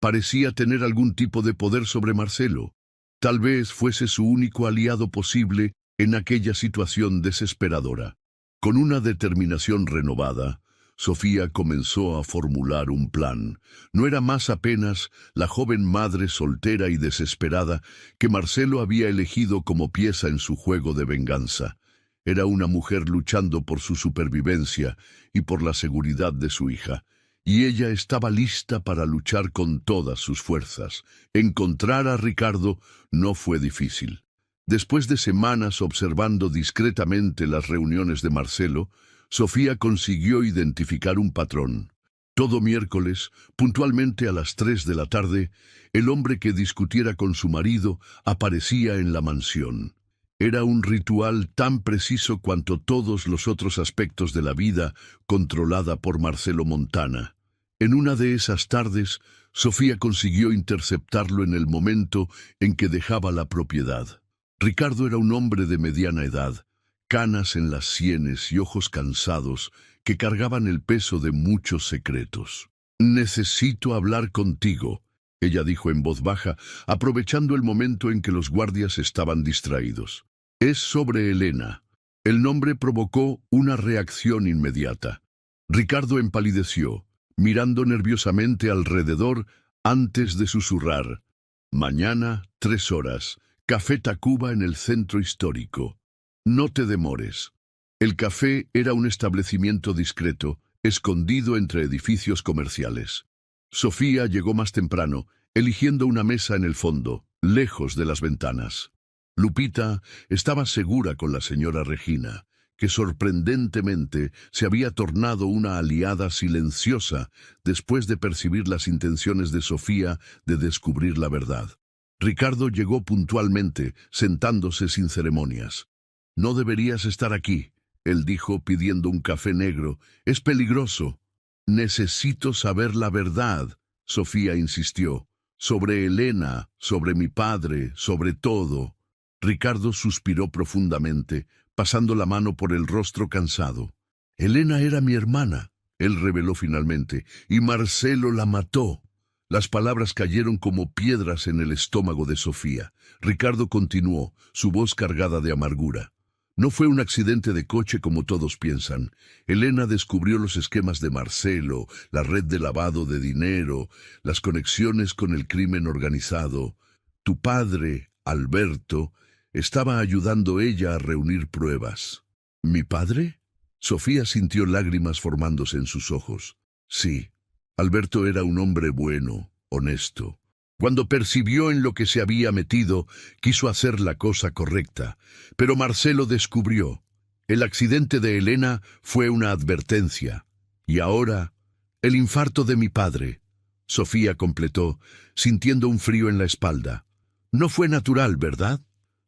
Parecía tener algún tipo de poder sobre Marcelo. Tal vez fuese su único aliado posible en aquella situación desesperadora. Con una determinación renovada, Sofía comenzó a formular un plan. No era más apenas la joven madre soltera y desesperada que Marcelo había elegido como pieza en su juego de venganza. Era una mujer luchando por su supervivencia y por la seguridad de su hija, y ella estaba lista para luchar con todas sus fuerzas. Encontrar a Ricardo no fue difícil. Después de semanas observando discretamente las reuniones de Marcelo, Sofía consiguió identificar un patrón. Todo miércoles, puntualmente a las 3 de la tarde, el hombre que discutiera con su marido aparecía en la mansión. Era un ritual tan preciso cuanto todos los otros aspectos de la vida controlada por Marcelo Montana. En una de esas tardes, Sofía consiguió interceptarlo en el momento en que dejaba la propiedad. Ricardo era un hombre de mediana edad, canas en las sienes y ojos cansados que cargaban el peso de muchos secretos. «Necesito hablar contigo», ella dijo en voz baja, aprovechando el momento en que los guardias estaban distraídos. «Es sobre Elena». El nombre provocó una reacción inmediata. Ricardo empalideció, mirando nerviosamente alrededor antes de susurrar. «Mañana, 3 horas, Café Tacuba en el centro histórico. No te demores». El café era un establecimiento discreto, escondido entre edificios comerciales. Sofía llegó más temprano, eligiendo una mesa en el fondo, lejos de las ventanas. Lupita estaba segura con la señora Regina, que sorprendentemente se había tornado una aliada silenciosa después de percibir las intenciones de Sofía de descubrir la verdad. Ricardo llegó puntualmente, sentándose sin ceremonias. «No deberías estar aquí», él dijo pidiendo un café negro. «Es peligroso». «Necesito saber la verdad», Sofía insistió. «Sobre Elena, sobre mi padre, sobre todo». Ricardo suspiró profundamente, pasando la mano por el rostro cansado. «Elena era mi hermana», él reveló finalmente, «y Marcelo la mató». Las palabras cayeron como piedras en el estómago de Sofía. Ricardo continuó, su voz cargada de amargura. «No fue un accidente de coche como todos piensan. Elena descubrió los esquemas de Marcelo, la red de lavado de dinero, las conexiones con el crimen organizado. Tu padre, Alberto, estaba ayudando ella a reunir pruebas». «¿Mi padre?» Sofía sintió lágrimas formándose en sus ojos. «Sí. Alberto era un hombre bueno, honesto. Cuando percibió en lo que se había metido, quiso hacer la cosa correcta. Pero Marcelo descubrió. El accidente de Elena fue una advertencia. Y ahora, el infarto de mi padre», Sofía completó, sintiendo un frío en la espalda. «No fue natural, ¿verdad?»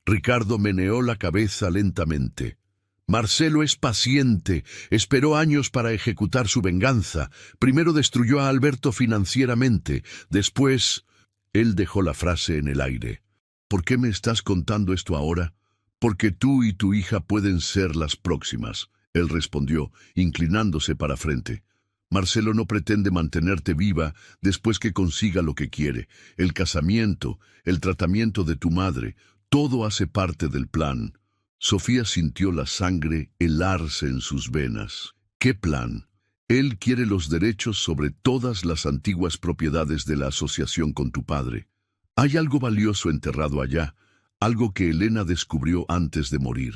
Ricardo meneó la cabeza lentamente. «Marcelo es paciente, esperó años para ejecutar su venganza. Primero destruyó a Alberto financieramente, después...» Él dejó la frase en el aire. «¿Por qué me estás contando esto ahora?» «Porque tú y tu hija pueden ser las próximas», él respondió, inclinándose para frente. «Marcelo no pretende mantenerte viva después que consiga lo que quiere. El casamiento, el tratamiento de tu madre, todo hace parte del plan». Sofía sintió la sangre helarse en sus venas. ¿Qué plan? Él quiere los derechos sobre todas las antiguas propiedades de la asociación con tu padre. Hay algo valioso enterrado allá, algo que Elena descubrió antes de morir.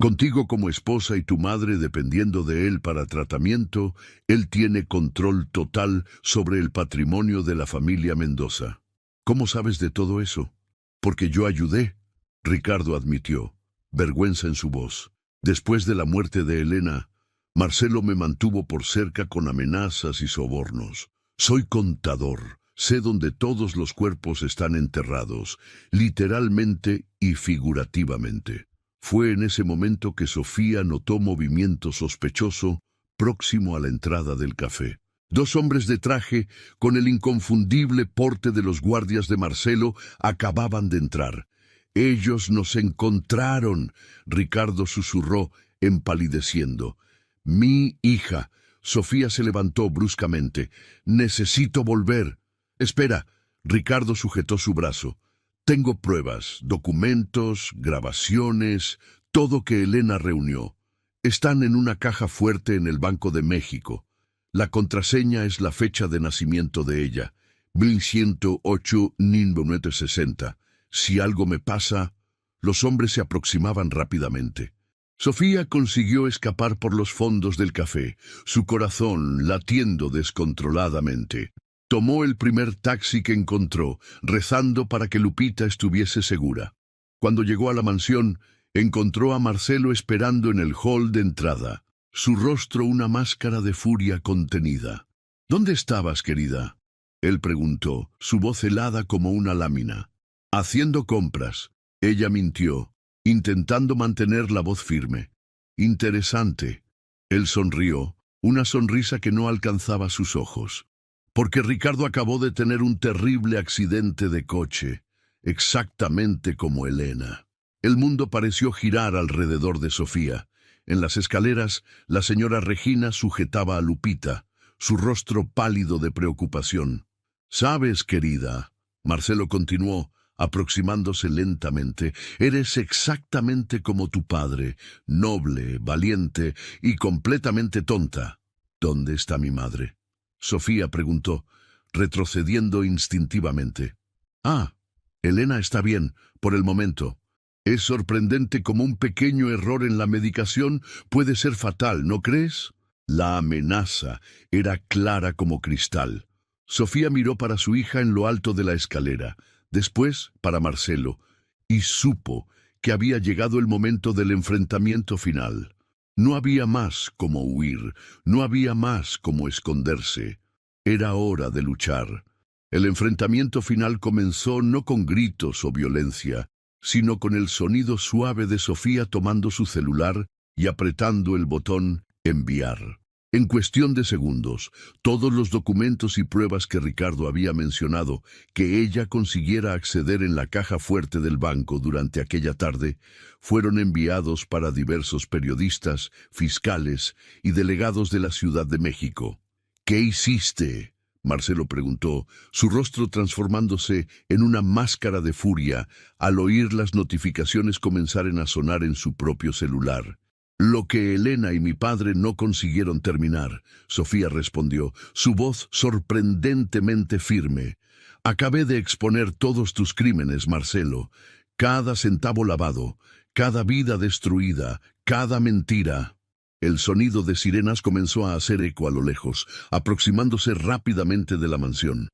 Contigo como esposa y tu madre dependiendo de él para tratamiento, él tiene control total sobre el patrimonio de la familia Mendoza. ¿Cómo sabes de todo eso? Porque yo ayudé, Ricardo admitió, vergüenza en su voz. Después de la muerte de Elena, Marcelo me mantuvo por cerca con amenazas y sobornos. Soy contador, sé dónde todos los cuerpos están enterrados, literalmente y figurativamente. Fue en ese momento que Sofía notó movimiento sospechoso próximo a la entrada del café. Dos hombres de traje, con el inconfundible porte de los guardias de Marcelo, acababan de entrar. «Ellos nos encontraron», Ricardo susurró, empalideciendo. «Mi hija». Sofía se levantó bruscamente. «Necesito volver». «Espera», Ricardo sujetó su brazo. «Tengo pruebas, documentos, grabaciones, todo que Elena reunió. Están en una caja fuerte en el Banco de México. La contraseña es la fecha de nacimiento de ella, 1108-1960. Si algo me pasa...». Los hombres se aproximaban rápidamente. Sofía consiguió escapar por los fondos del café, su corazón latiendo descontroladamente. Tomó el primer taxi que encontró, rezando para que Lupita estuviese segura. Cuando llegó a la mansión, encontró a Marcelo esperando en el hall de entrada, su rostro una máscara de furia contenida. «¿Dónde estabas, querida?», él preguntó, su voz helada como una lámina. «Haciendo compras». Ella mintió, intentando mantener la voz firme. «Interesante». Él sonrió, una sonrisa que no alcanzaba sus ojos. «Porque Ricardo acabó de tener un terrible accidente de coche, exactamente como Elena». El mundo pareció girar alrededor de Sofía. En las escaleras, la señora Regina sujetaba a Lupita, su rostro pálido de preocupación. «Sabes, querida», Marcelo continuó, aproximándose lentamente, «eres exactamente como tu padre, noble, valiente y completamente tonta». «¿Dónde está mi madre?», Sofía preguntó, retrocediendo instintivamente. «Ah, Elena está bien, por el momento. Es sorprendente cómo un pequeño error en la medicación puede ser fatal, ¿no crees?». La amenaza era clara como cristal. Sofía miró para su hija en lo alto de la escalera, después para Marcelo, y supo que había llegado el momento del enfrentamiento final. No había más como huir, no había más como esconderse. Era hora de luchar. El enfrentamiento final comenzó no con gritos o violencia, sino con el sonido suave de Sofía tomando su celular y apretando el botón «Enviar». En cuestión de segundos, todos los documentos y pruebas que Ricardo había mencionado que ella consiguiera acceder en la caja fuerte del banco durante aquella tarde, fueron enviados para diversos periodistas, fiscales y delegados de la Ciudad de México. «¿Qué hiciste?», Marcelo preguntó, su rostro transformándose en una máscara de furia al oír las notificaciones comenzar a sonar en su propio celular. «Lo que Elena y mi padre no consiguieron terminar», Sofía respondió, su voz sorprendentemente firme. «Acabé de exponer todos tus crímenes, Marcelo. Cada centavo lavado, cada vida destruida, cada mentira». El sonido de sirenas comenzó a hacer eco a lo lejos, aproximándose rápidamente de la mansión.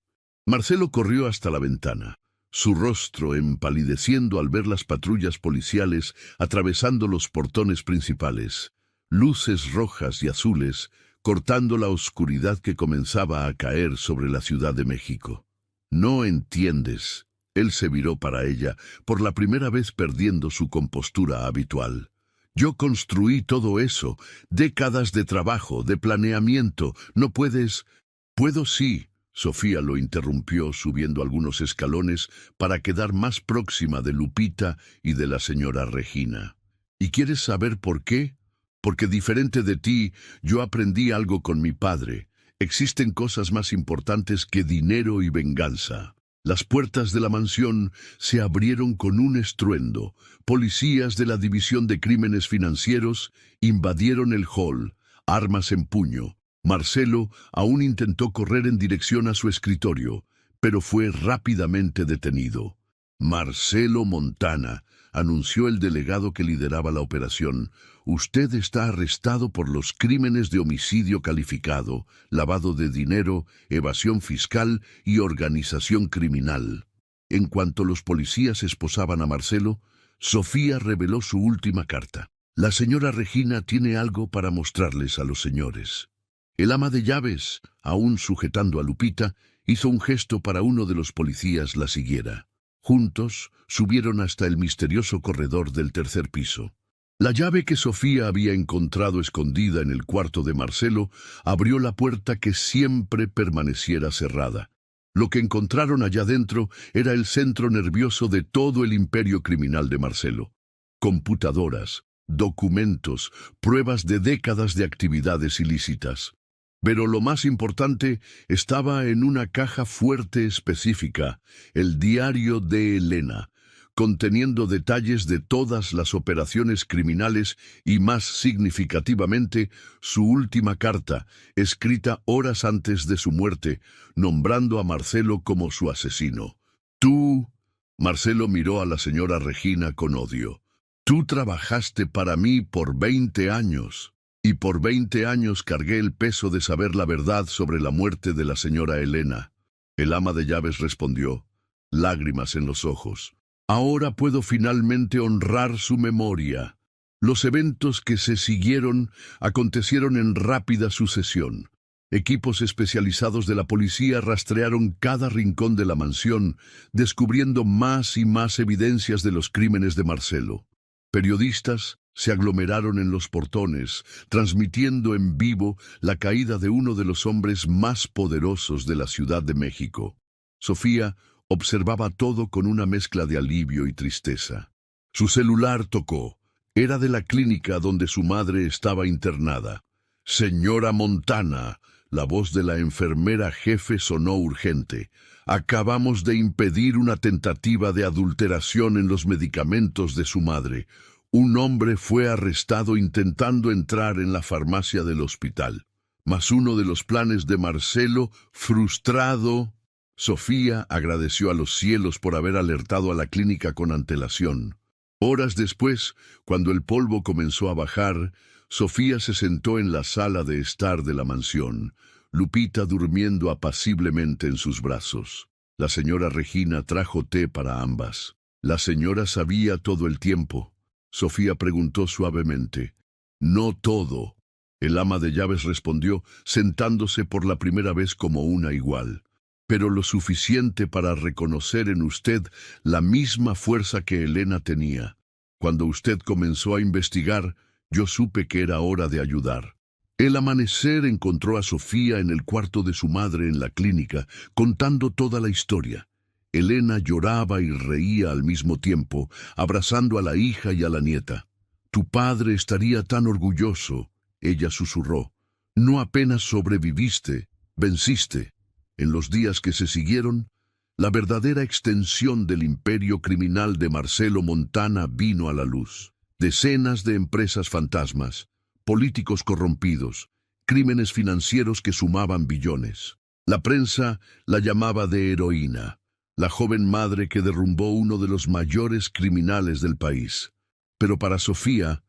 Marcelo corrió hasta la ventana, su rostro empalideciendo al ver las patrullas policiales atravesando los portones principales, luces rojas y azules, cortando la oscuridad que comenzaba a caer sobre la Ciudad de México. «No entiendes». Él se viró para ella, por la primera vez perdiendo su compostura habitual. «Yo construí todo eso, décadas de trabajo, de planeamiento. No puedes...». «Puedo sí», Sofía lo interrumpió subiendo algunos escalones para quedar más próxima de Lupita y de la señora Regina. «¿Y quieres saber por qué? Porque diferente de ti, yo aprendí algo con mi padre. Existen cosas más importantes que dinero y venganza». Las puertas de la mansión se abrieron con un estruendo. Policías de la División de Crímenes Financieros invadieron el hall, armas en puño. Marcelo aún intentó correr en dirección a su escritorio, pero fue rápidamente detenido. «Marcelo Montana, anunció el delegado que lideraba la operación. Usted está arrestado por los crímenes de homicidio calificado, lavado de dinero, evasión fiscal y organización criminal. En cuanto los policías esposaban a Marcelo, Sofía reveló su última carta. La señora Regina tiene algo para mostrarles a los señores. El ama de llaves, aún sujetando a Lupita, hizo un gesto para uno de los policías la siguiera. Juntos subieron hasta el misterioso corredor del tercer piso. La llave que Sofía había encontrado escondida en el cuarto de Marcelo abrió la puerta que siempre permaneciera cerrada. Lo que encontraron allá dentro era el centro nervioso de todo el imperio criminal de Marcelo. Computadoras, documentos, pruebas de décadas de actividades ilícitas. Pero lo más importante estaba en una caja fuerte específica, el diario de Elena, conteniendo detalles de todas las operaciones criminales y, más significativamente, su última carta, escrita horas antes de su muerte, nombrando a Marcelo como su asesino. Tú, Marcelo miró a la señora Regina con odio. Tú trabajaste para mí por 20 años. Y por 20 años cargué el peso de saber la verdad sobre la muerte de la señora Elena. El ama de llaves respondió, lágrimas en los ojos. Ahora puedo finalmente honrar su memoria. Los eventos que se siguieron acontecieron en rápida sucesión. Equipos especializados de la policía rastrearon cada rincón de la mansión, descubriendo más y más evidencias de los crímenes de Marcelo. Periodistas se aglomeraron en los portones, transmitiendo en vivo la caída de uno de los hombres más poderosos de la Ciudad de México. Sofía observaba todo con una mezcla de alivio y tristeza. Su celular tocó. Era de la clínica donde su madre estaba internada. «Señora Montana», la voz de la enfermera jefe sonó urgente. «Acabamos de impedir una tentativa de adulteración en los medicamentos de su madre. Un hombre fue arrestado intentando entrar en la farmacia del hospital. Mas uno de los planes de Marcelo, frustrado». Sofía agradeció a los cielos por haber alertado a la clínica con antelación. Horas después, cuando el polvo comenzó a bajar, Sofía se sentó en la sala de estar de la mansión, Lupita durmiendo apaciblemente en sus brazos. La señora Regina trajo té para ambas. La señora sabía todo el tiempo. Sofía preguntó suavemente. «No todo». El ama de llaves respondió, sentándose por la primera vez como una igual. «Pero lo suficiente para reconocer en usted la misma fuerza que Elena tenía. Cuando usted comenzó a investigar, yo supe que era hora de ayudar». El amanecer encontró a Sofía en el cuarto de su madre en la clínica, contando toda la historia. Elena lloraba y reía al mismo tiempo, abrazando a la hija y a la nieta. «Tu padre estaría tan orgulloso», ella susurró. «No apenas sobreviviste, venciste». En los días que se siguieron, la verdadera extensión del imperio criminal de Marcelo Montana vino a la luz. Decenas de empresas fantasmas, políticos corrompidos, crímenes financieros que sumaban billones. La prensa la llamaba de heroína, la joven madre que derrumbó uno de los mayores criminales del país. Pero para Sofía,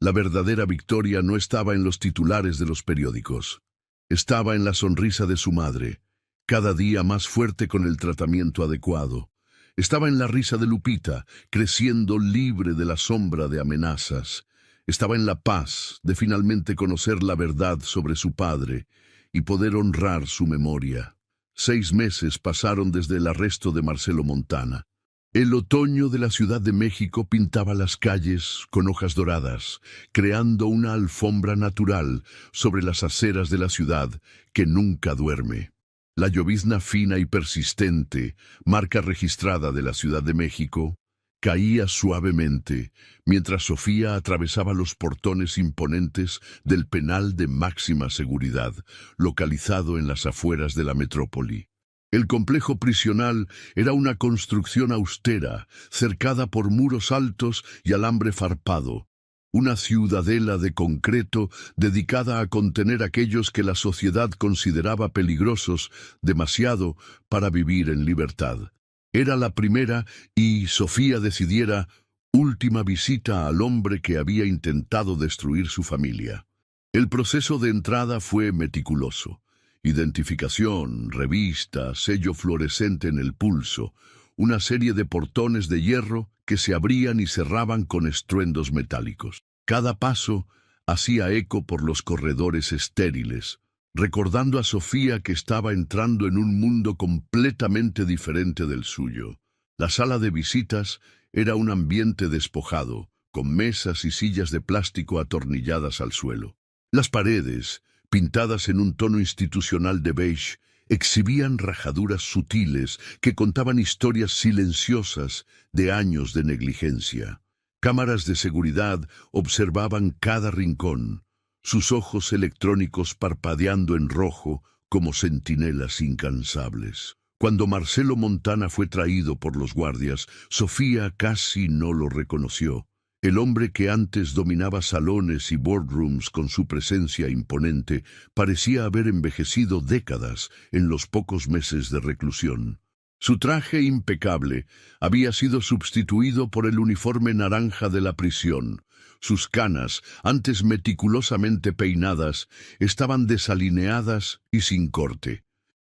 la verdadera victoria no estaba en los titulares de los periódicos. Estaba en la sonrisa de su madre, cada día más fuerte con el tratamiento adecuado. Estaba en la risa de Lupita, creciendo libre de la sombra de amenazas. Estaba en la paz de finalmente conocer la verdad sobre su padre y poder honrar su memoria. 6 meses pasaron desde el arresto de Marcelo Montana. El otoño de la Ciudad de México pintaba las calles con hojas doradas, creando una alfombra natural sobre las aceras de la ciudad que nunca duerme. La llovizna fina y persistente, marca registrada de la Ciudad de México, caía suavemente mientras Sofía atravesaba los portones imponentes del penal de máxima seguridad, localizado en las afueras de la metrópoli. El complejo prisional era una construcción austera, cercada por muros altos y alambre farpado, una ciudadela de concreto dedicada a contener a aquellos que la sociedad consideraba peligrosos demasiado para vivir en libertad. Era la primera y Sofía decidiera última visita al hombre que había intentado destruir su familia. El proceso de entrada fue meticuloso. Identificación, revista, sello fluorescente en el pulso, una serie de portones de hierro que se abrían y cerraban con estruendos metálicos. Cada paso hacía eco por los corredores estériles, recordando a Sofía que estaba entrando en un mundo completamente diferente del suyo. La sala de visitas era un ambiente despojado, con mesas y sillas de plástico atornilladas al suelo. Las paredes, pintadas en un tono institucional de beige, exhibían rajaduras sutiles que contaban historias silenciosas de años de negligencia. Cámaras de seguridad observaban cada rincón, sus ojos electrónicos parpadeando en rojo como centinelas incansables. Cuando Marcelo Montana fue traído por los guardias, Sofía casi no lo reconoció. El hombre que antes dominaba salones y boardrooms con su presencia imponente parecía haber envejecido décadas en los pocos meses de reclusión. Su traje impecable había sido sustituido por el uniforme naranja de la prisión. Sus canas, antes meticulosamente peinadas, estaban desalineadas y sin corte.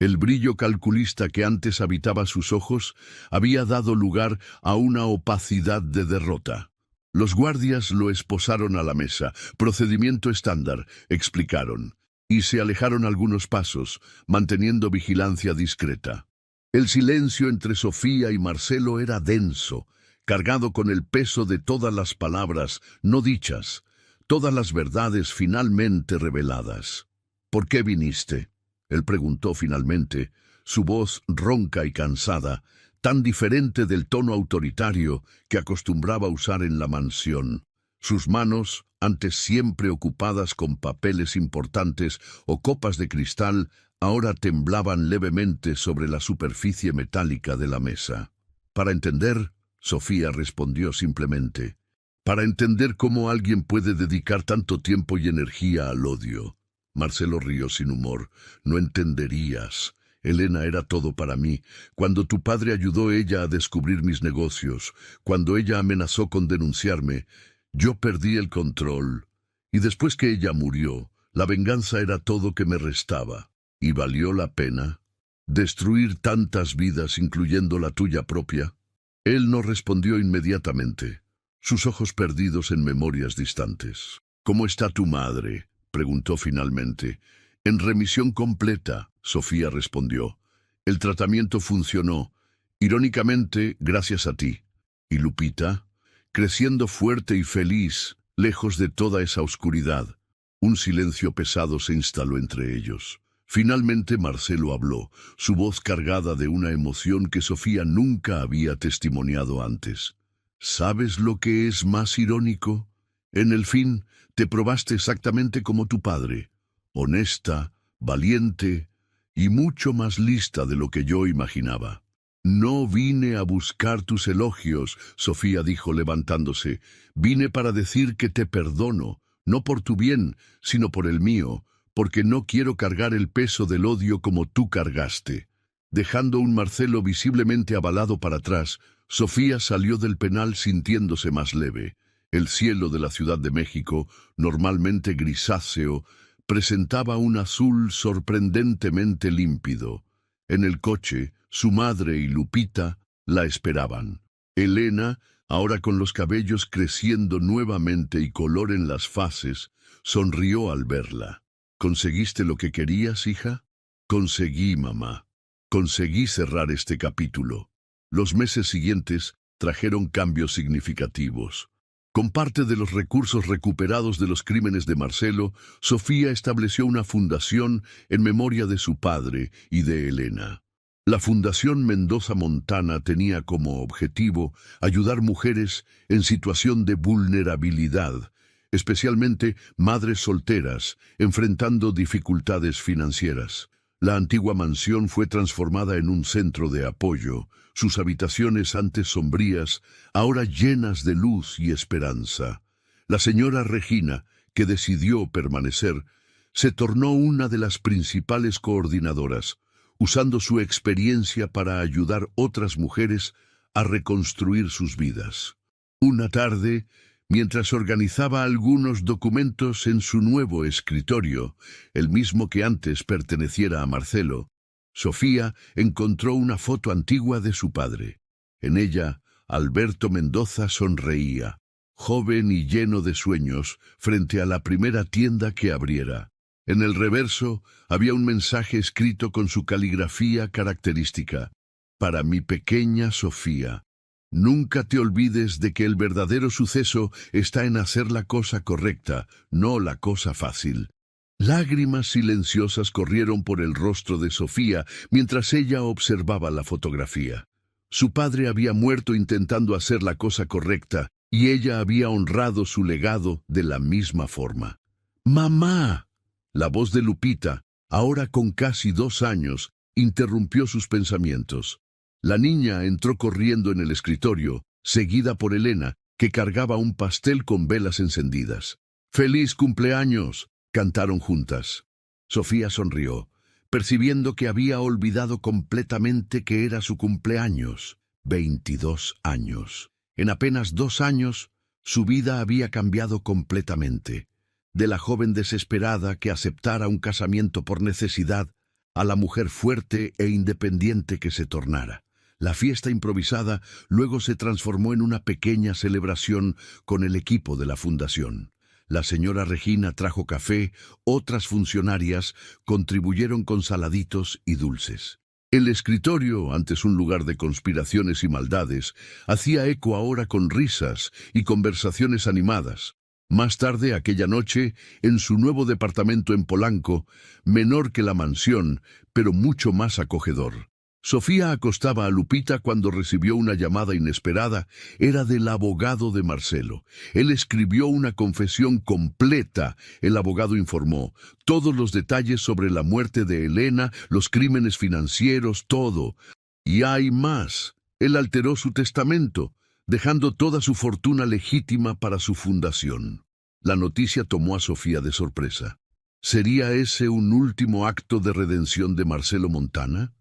El brillo calculista que antes habitaba sus ojos había dado lugar a una opacidad de derrota. Los guardias lo esposaron a la mesa, procedimiento estándar, explicaron, y se alejaron algunos pasos, manteniendo vigilancia discreta. El silencio entre Sofía y Marcelo era denso, cargado con el peso de todas las palabras no dichas, todas las verdades finalmente reveladas. ¿Por qué viniste?, él preguntó finalmente, su voz ronca y cansada, tan diferente del tono autoritario que acostumbraba usar en la mansión. Sus manos, antes siempre ocupadas con papeles importantes o copas de cristal, ahora temblaban levemente sobre la superficie metálica de la mesa. Para entender, Sofía respondió simplemente, para entender cómo alguien puede dedicar tanto tiempo y energía al odio. Marcelo rió sin humor. No entenderías. Elena era todo para mí. Cuando tu padre ayudó ella a descubrir mis negocios, cuando ella amenazó con denunciarme, yo perdí el control. Y después que ella murió, la venganza era todo que me restaba. ¿Y valió la pena destruir tantas vidas, incluyendo la tuya propia? Él no respondió inmediatamente, sus ojos perdidos en memorias distantes. ¿Cómo está tu madre?, preguntó finalmente. En remisión completa, Sofía respondió. El tratamiento funcionó, irónicamente, gracias a ti. ¿Y Lupita? Creciendo fuerte y feliz, lejos de toda esa oscuridad. Un silencio pesado se instaló entre ellos. Finalmente Marcelo habló, su voz cargada de una emoción que Sofía nunca había testimoniado antes. ¿Sabes lo que es más irónico? En el fin, te probaste exactamente como tu padre, honesta, valiente y mucho más lista de lo que yo imaginaba. No vine a buscar tus elogios, Sofía dijo levantándose. Vine para decir que te perdono, no por tu bien, sino por el mío, porque no quiero cargar el peso del odio como tú cargaste. Dejando un Marcelo visiblemente abalado para atrás, Sofía salió del penal sintiéndose más leve. El cielo de la Ciudad de México, normalmente grisáceo, presentaba un azul sorprendentemente límpido. En el coche, su madre y Lupita la esperaban. Elena, ahora con los cabellos creciendo nuevamente y color en las faces, sonrió al verla. ¿Conseguiste lo que querías, hija? Conseguí, mamá. Conseguí cerrar este capítulo. Los meses siguientes trajeron cambios significativos. Con parte de los recursos recuperados de los crímenes de Marcelo, Sofía estableció una fundación en memoria de su padre y de Elena. La Fundación Mendoza Montana tenía como objetivo ayudar mujeres en situación de vulnerabilidad, especialmente madres solteras, enfrentando dificultades financieras. La antigua mansión fue transformada en un centro de apoyo, sus habitaciones antes sombrías, ahora llenas de luz y esperanza. La señora Regina, que decidió permanecer, se tornó una de las principales coordinadoras, usando su experiencia para ayudar a otras mujeres a reconstruir sus vidas. Una tarde, mientras organizaba algunos documentos en su nuevo escritorio, el mismo que antes perteneciera a Marcelo, Sofía encontró una foto antigua de su padre. En ella, Alberto Mendoza sonreía, joven y lleno de sueños, frente a la primera tienda que abriera. En el reverso había un mensaje escrito con su caligrafía característica. Para mi pequeña Sofía, nunca te olvides de que el verdadero suceso está en hacer la cosa correcta, no la cosa fácil. Lágrimas silenciosas corrieron por el rostro de Sofía mientras ella observaba la fotografía. Su padre había muerto intentando hacer la cosa correcta y ella había honrado su legado de la misma forma. ¡Mamá! La voz de Lupita, ahora con casi 2 años, interrumpió sus pensamientos. La niña entró corriendo en el escritorio, seguida por Elena, que cargaba un pastel con velas encendidas. ¡Feliz cumpleaños!, cantaron juntas. Sofía sonrió, percibiendo que había olvidado completamente que era su cumpleaños. 22 años. En apenas 2 años, su vida había cambiado completamente. De la joven desesperada que aceptara un casamiento por necesidad, a la mujer fuerte e independiente que se tornara. La fiesta improvisada luego se transformó en una pequeña celebración con el equipo de la fundación. La señora Regina trajo café, otras funcionarias contribuyeron con saladitos y dulces. El escritorio, antes un lugar de conspiraciones y maldades, hacía eco ahora con risas y conversaciones animadas. Más tarde, aquella noche, en su nuevo departamento en Polanco, menor que la mansión, pero mucho más acogedor. Sofía acostaba a Lupita cuando recibió una llamada inesperada. Era del abogado de Marcelo. Él escribió una confesión completa. El abogado informó todos los detalles sobre la muerte de Elena, los crímenes financieros, todo. Y hay más. Él alteró su testamento, dejando toda su fortuna legítima para su fundación. La noticia tomó a Sofía de sorpresa. ¿Sería ese un último acto de redención de Marcelo Montana?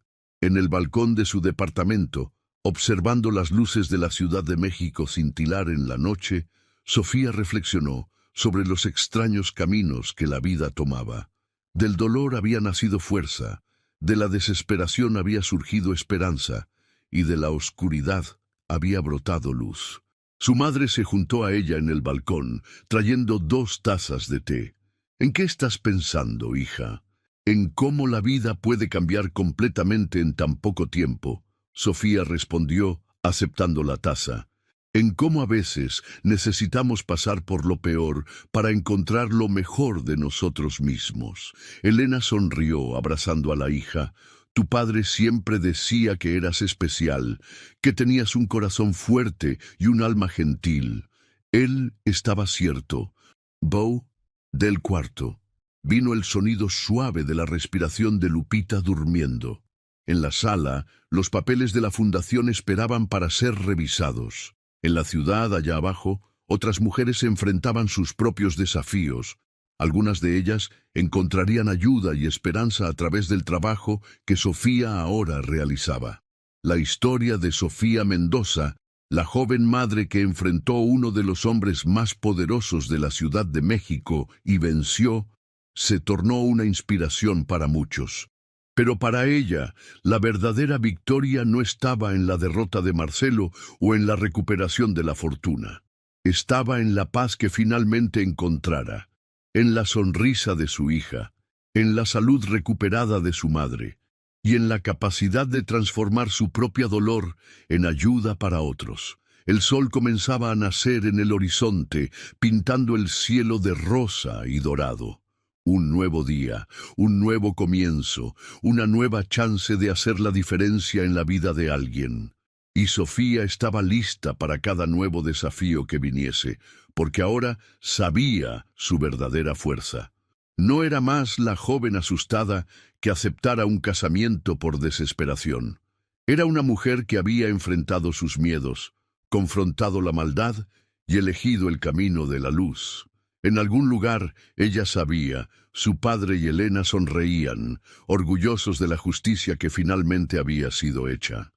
En el balcón de su departamento, observando las luces de la Ciudad de México cintilar en la noche, Sofía reflexionó sobre los extraños caminos que la vida tomaba. Del dolor había nacido fuerza, de la desesperación había surgido esperanza, y de la oscuridad había brotado luz. Su madre se juntó a ella en el balcón, trayendo 2 tazas de té. ¿En qué estás pensando, hija? En cómo la vida puede cambiar completamente en tan poco tiempo, Sofía respondió, aceptando la taza. En cómo a veces necesitamos pasar por lo peor para encontrar lo mejor de nosotros mismos. Elena sonrió, abrazando a la hija. Tu padre siempre decía que eras especial, que tenías un corazón fuerte y un alma gentil. Él estaba cierto. Bo, del cuarto. Vino el sonido suave de la respiración de Lupita durmiendo. En la sala, los papeles de la fundación esperaban para ser revisados. En la ciudad, allá abajo, otras mujeres enfrentaban sus propios desafíos. Algunas de ellas encontrarían ayuda y esperanza a través del trabajo que Sofía ahora realizaba. La historia de Sofía Mendoza, la joven madre que enfrentó a uno de los hombres más poderosos de la Ciudad de México y venció, se tornó una inspiración para muchos. Pero para ella, la verdadera victoria no estaba en la derrota de Marcelo o en la recuperación de la fortuna. Estaba en la paz que finalmente encontrara, en la sonrisa de su hija, en la salud recuperada de su madre, y en la capacidad de transformar su propio dolor en ayuda para otros. El sol comenzaba a nacer en el horizonte, pintando el cielo de rosa y dorado. Un nuevo día, un nuevo comienzo, una nueva chance de hacer la diferencia en la vida de alguien. Y Sofía estaba lista para cada nuevo desafío que viniese, porque ahora sabía su verdadera fuerza. No era más la joven asustada que aceptara un casamiento por desesperación. Era una mujer que había enfrentado sus miedos, confrontado la maldad y elegido el camino de la luz. En algún lugar, ella sabía, su padre y Elena sonreían, orgullosos de la justicia que finalmente había sido hecha.